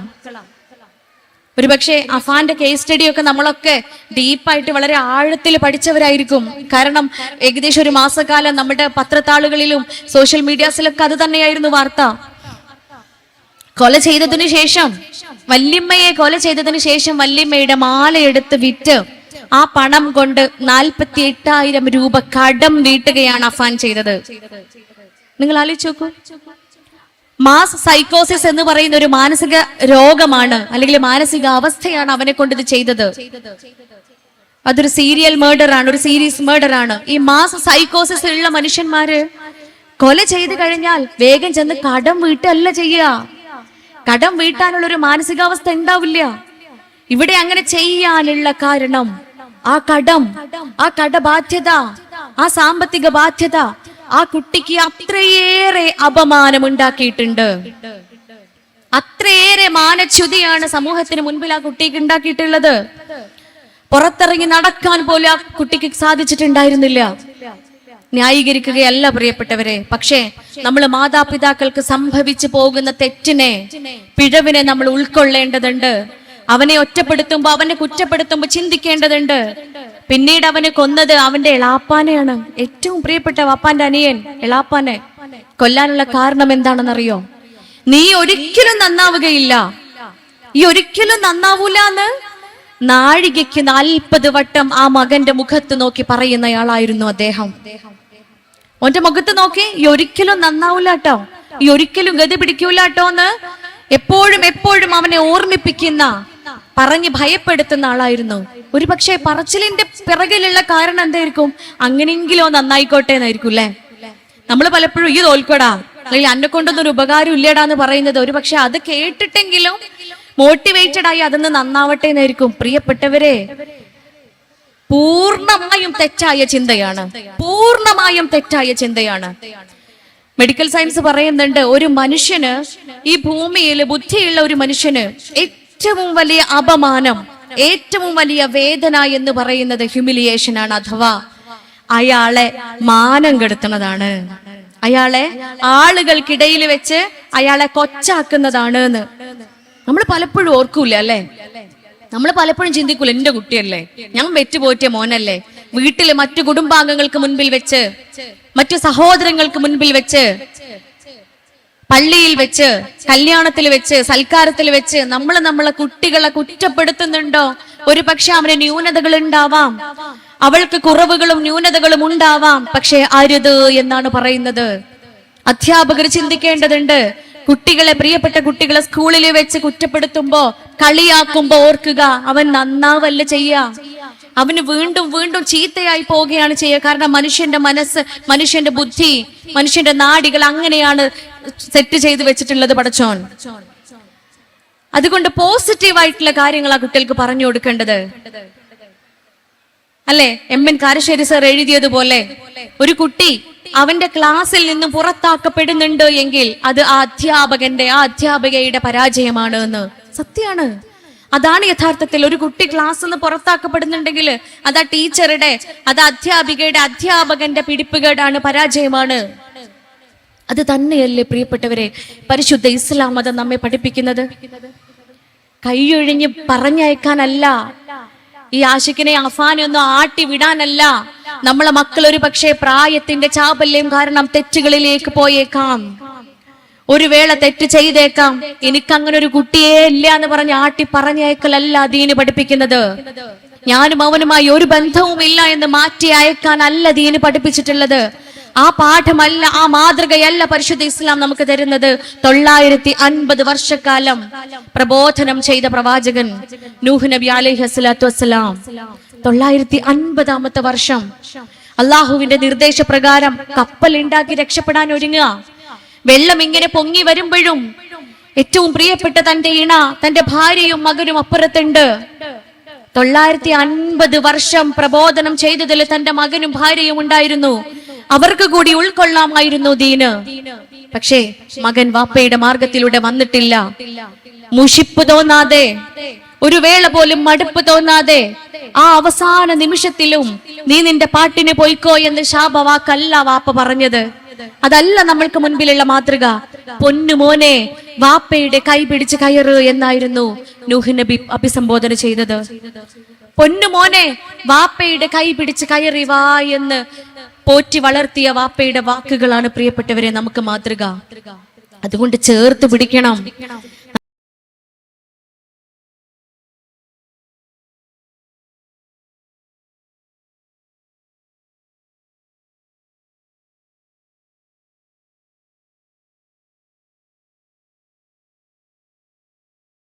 ഒരുപക്ഷെ അഫാന്റെ കേസ് സ്റ്റഡി ഒക്കെ നമ്മളൊക്കെ ഡീപ്പായിട്ട് വളരെ ആഴത്തിൽ പഠിച്ചവരായിരിക്കും. കാരണം ഏകദേശം 1 മാസക്കാലം നമ്മുടെ പത്രത്താളുകളിലും സോഷ്യൽ മീഡിയാസിലൊക്കെ അത് തന്നെയായിരുന്നു വാർത്ത. കൊല ചെയ്തതിനു ശേഷം, വല്യമ്മയെ കൊല ചെയ്തതിനു ശേഷം വല്യമ്മയുടെ മാലയെടുത്ത് വിറ്റ് ആ പണം കൊണ്ട് 48,000 രൂപ കടം വീട്ടുകയാണ് അഫാൻ ചെയ്തത്. നിങ്ങൾ ആലോചിച്ച് നോക്കൂ. മാസ് സൈക്കോസിസ് എന്ന് പറയുന്ന ഒരു മാനസിക രോഗമാണ്, അല്ലെങ്കിൽ മാനസിക അവസ്ഥയാണ് അവനെ കൊണ്ട് ഇത് ചെയ്തത്. അതൊരു സീരിയൽ മർഡർ ആണ്, ഒരു സീരീസ് മർഡർ ആണ്. ഈ മാസ് സൈക്കോസിസ് ഉള്ള മനുഷ്യന്മാര് കൊല ചെയ്ത് കഴിഞ്ഞാൽ വേഗം ചെന്ന് കടം വീട്ടല്ല ചെയ്യുക. കടം വീട്ടാനുള്ള ഒരു മാനസികാവസ്ഥ ഉണ്ടാവില്ല. ഇവിടെ അങ്ങനെ ചെയ്യാനുള്ള കാരണം ആ കടം, ആ കടബാധ്യത, ആ സാമ്പത്തിക ബാധ്യത ആ കുട്ടിക്ക് അത്രയേറെ അപമാനം ഉണ്ടാക്കിയിട്ടുണ്ട്. അത്രയേറെ മാനച്യുതിയാണ് സമൂഹത്തിന് മുൻപിൽ ആ കുട്ടിക്ക് ഉണ്ടാക്കിയിട്ടുള്ളത്. പുറത്തിറങ്ങി നടക്കാൻ പോലും ആ കുട്ടിക്ക് സാധിച്ചിട്ടുണ്ടായിരുന്നില്ല. ന്യായീകരിക്കുകയല്ല പ്രിയപ്പെട്ടവരെ, പക്ഷേ നമ്മൾ മാതാപിതാക്കൾക്ക് സംഭവിച്ചു പോകുന്ന തെറ്റിനെ, പിഴവിനെ നമ്മൾ ഉൾക്കൊള്ളേണ്ടതുണ്ട്. അവനെ ഒറ്റപ്പെടുത്തുമ്പോ, അവനെ കുറ്റപ്പെടുത്തുമ്പോ ചിന്തിക്കേണ്ടതുണ്ട്. പിന്നീട് അവനെ കൊന്നത് അവന്റെ എളാപ്പാനെയാണ്. ഏറ്റവും പ്രിയപ്പെട്ട വാപ്പാന്റെ അനിയൻ എളാപ്പാനെ കൊല്ലാനുള്ള കാരണം എന്താണെന്നറിയോ? നീ ഒരിക്കലും നന്നാവുകയില്ല, ഈ ഒരിക്കലും നന്നാവൂല എന്ന് നാഴികയ്ക്ക് 40 വട്ടം ആ മകന്റെ മുഖത്ത് നോക്കി പറയുന്നയാളായിരുന്നു അദ്ദേഹം. ഓന്റെ മുഖത്ത് നോക്കി, ഈ ഒരിക്കലും നന്നാവൂലാട്ടോ, ഈ ഒരിക്കലും ഗതി പിടിക്കൂലാട്ടോ എന്ന് എപ്പോഴും അവനെ ഓർമ്മിപ്പിക്കുന്ന, പറഞ്ഞ് ഭയപ്പെടുത്തുന്ന ആളായിരുന്നു. ഒരു പക്ഷേ പറച്ചിലിന്റെ പിറകിലുള്ള കാരണം എന്തായിരിക്കും? അങ്ങനെയെങ്കിലോ നന്നായിക്കോട്ടെ എന്നായിരിക്കും അല്ലെ. നമ്മൾ പലപ്പോഴും ഈ തോൽക്കോടാ, അല്ലെങ്കിൽ എന്നെ കൊണ്ടൊന്നും ഒരു ഉപകാരം ഇല്ലടാന്ന് പറയുന്നത് ഒരു പക്ഷെ അത് കേട്ടിട്ടെങ്കിലും മോട്ടിവേറ്റഡ് ആയി അതൊന്ന് നന്നാവട്ടെ എന്നായിരിക്കും. പ്രിയപ്പെട്ടവരെ, പൂർണ്ണമായും തെറ്റായ ചിന്തയാണ്. മെഡിക്കൽ സയൻസ് പറയുന്നുണ്ട്, ഒരു മനുഷ്യന്, ഈ ഭൂമിയിൽ ബുദ്ധിയുള്ള ഒരു മനുഷ്യന് ഏറ്റവും വലിയ അപമാനം, ഏറ്റവും വലിയ വേദന എന്ന് പറയുന്നത് ഹ്യൂമിലിയേഷൻ ആണ്, അഥവാ അയാളെ മാനം കെടുത്തുന്നതാണ്, അയാളെ ആളുകൾക്കിടയിൽ വെച്ച് അയാളെ കൊച്ചാക്കുന്നതാണ് എന്ന് നമ്മൾ പലപ്പോഴും ഓർക്കൂല അല്ലെ. നമ്മൾ പലപ്പോഴും ചിന്തിക്കൂല, എന്റെ കുട്ടിയല്ലേ, ഞാൻ വെറ്റുപോറ്റിയ മോനല്ലേ, വീട്ടില് മറ്റു കുടുംബാംഗങ്ങൾക്ക് മുൻപിൽ വെച്ച്, മറ്റു സഹോദരങ്ങൾക്ക് മുൻപിൽ വെച്ച്, പള്ളിയിൽ വെച്ച്, കല്യാണത്തിൽ വെച്ച്, സൽക്കാരത്തിൽ വെച്ച് നമ്മളെ കുട്ടികളെ കുറ്റപ്പെടുത്തുന്നുണ്ടോ? ഒരു പക്ഷെ അവന് ന്യൂനതകൾ ഉണ്ടാവാം, അവൾക്ക് കുറവുകളും ന്യൂനതകളും ഉണ്ടാവാം. പക്ഷെ അരുത് എന്നാണ് പറയുന്നത്. അധ്യാപകർ ചിന്തിക്കേണ്ടതുണ്ട്. കുട്ടികളെ, പ്രിയപ്പെട്ട കുട്ടികളെ സ്കൂളിൽ വെച്ച് കുറ്റപ്പെടുത്തുമ്പോ, കളിയാക്കുമ്പോ ഓർക്കുക, അവൻ നന്നാവല്ല ചെയ്യാ, അവന് വീണ്ടും വീണ്ടും ചീത്തയായി പോവുകയാണ് ചെയ്യുക. കാരണം മനുഷ്യന്റെ മനസ്സ്, മനുഷ്യന്റെ ബുദ്ധി, മനുഷ്യന്റെ നാഡികൾ അങ്ങനെയാണ് സെറ്റ് ചെയ്ത് വെച്ചിട്ടുള്ളത് പടച്ചോൻ. അതുകൊണ്ട് പോസിറ്റീവായിട്ടുള്ള കാര്യങ്ങൾ ആ കുട്ടികൾക്ക് പറഞ്ഞു കൊടുക്കേണ്ടത് അല്ലെ. MN കാരശ്ശേരി സർ എഴുതിയതുപോലെ, ഒരു കുട്ടി അവന്റെ ക്ലാസ്സിൽ നിന്നും പുറത്താക്കപ്പെടുന്നുണ്ട് എങ്കിൽ അത് ആ അധ്യാപകയുടെ പരാജയമാണ് എന്ന്. സത്യമാണ്. അതാണ് യഥാർത്ഥത്തിൽ. ഒരു കുട്ടി ക്ലാസ്സിൽ നിന്ന് പുറത്താക്കപ്പെടുന്നുണ്ടെങ്കിൽ അത് ആ ടീച്ചറുടെ, അത് അധ്യാപകന്റെ പിടിപ്പുകേടാണ്, പരാജയമാണ്. അത് തന്നെയല്ലേ പ്രിയപ്പെട്ടവരെ പരിശുദ്ധ ഇസ്ലാം മതം നമ്മെ പഠിപ്പിക്കുന്നത്? കൈയൊഴിഞ്ഞ് പറഞ്ഞയക്കാനല്ല, ഈ ആഷിഖിനെ അഫാനെ ഒന്നും ആട്ടി വിടാനല്ല. നമ്മളെ മക്കൾ ഒരു പക്ഷേ പ്രായത്തിന്റെ ചാപല്യം കാരണം തെറ്റുകളിലേക്ക് പോയേക്കാം, ഒരു വേള തെറ്റ് ചെയ്തേക്കാം. എനിക്കങ്ങനെ ഒരു കുട്ടിയേ ഇല്ല എന്ന് പറഞ്ഞ് ആട്ടി പറഞ്ഞേക്കലല്ല ദീന് പഠിപ്പിക്കുന്നത്. ഞാനും അവനുമായി ഒരു ബന്ധവുമില്ല എന്ന് മാറ്റി അയക്കാനല്ല ദീന് പഠിപ്പിച്ചിട്ടുള്ളത്. ആ പാഠമല്ല, ആ മാതൃകയല്ല പരിശുദ്ധ ഇസ്ലാം നമുക്ക് തരുന്നത്. 950 വർഷക്കാലം പ്രബോധനം ചെയ്ത പ്രവാചകൻ നൂഹ് നബി അലൈഹി സ്വലാത്തു വസ്സലാം 950-ാമത്തെ വർഷം അള്ളാഹുവിന്റെ നിർദ്ദേശപ്രകാരം കപ്പൽ ഉണ്ടാക്കി രക്ഷപ്പെടാൻ ഒരുങ്ങുക. വെള്ളം ഇങ്ങനെ പൊങ്ങി വരുമ്പോഴും ഏറ്റവും പ്രിയപ്പെട്ട തന്റെ ഇണ, തന്റെ ഭാര്യയും മകനും അപ്പുറത്തുണ്ട്. 950 വർഷം പ്രബോധനം ചെയ്തതിൽ തന്റെ മകനും ഭാര്യയും ഉണ്ടായിരുന്നു. അവർക്ക് കൂടി ഉൾക്കൊള്ളാമായിരുന്നു ദീന്. പക്ഷേ മകൻ വാപ്പയുടെ മാർഗത്തിലൂടെ വന്നിട്ടില്ല. മുഷിപ്പ് തോന്നാതെ, ഒരു വേള പോലും മടുപ്പ് തോന്നാതെ, ആ അവസാന നിമിഷത്തിലും നീ നിന്റെ പാട്ടിന് പോയിക്കോ എന്ന് ശാപവാക്കല്ല വാപ്പ പറഞ്ഞത്. അതല്ല നമ്മൾക്ക് മുൻപിലുള്ള മാതൃക. പൊന്നുമോനെ, വാപ്പയുടെ കൈ പിടിച്ച് കയറ് എന്നായിരുന്നു നൂഹ് നബി അഭിസംബോധന ചെയ്തത്. പൊന്നുമോനെ, വാപ്പയുടെ കൈ പിടിച്ച് കയറി വാ എന്ന് പോറ്റി വളർത്തിയ വാപ്പയുടെ വാക്കുകളാണ് പ്രിയപ്പെട്ടവരെ നമുക്ക് മാതൃക. അതുകൊണ്ട് ചേർത്ത് പിടിക്കണം.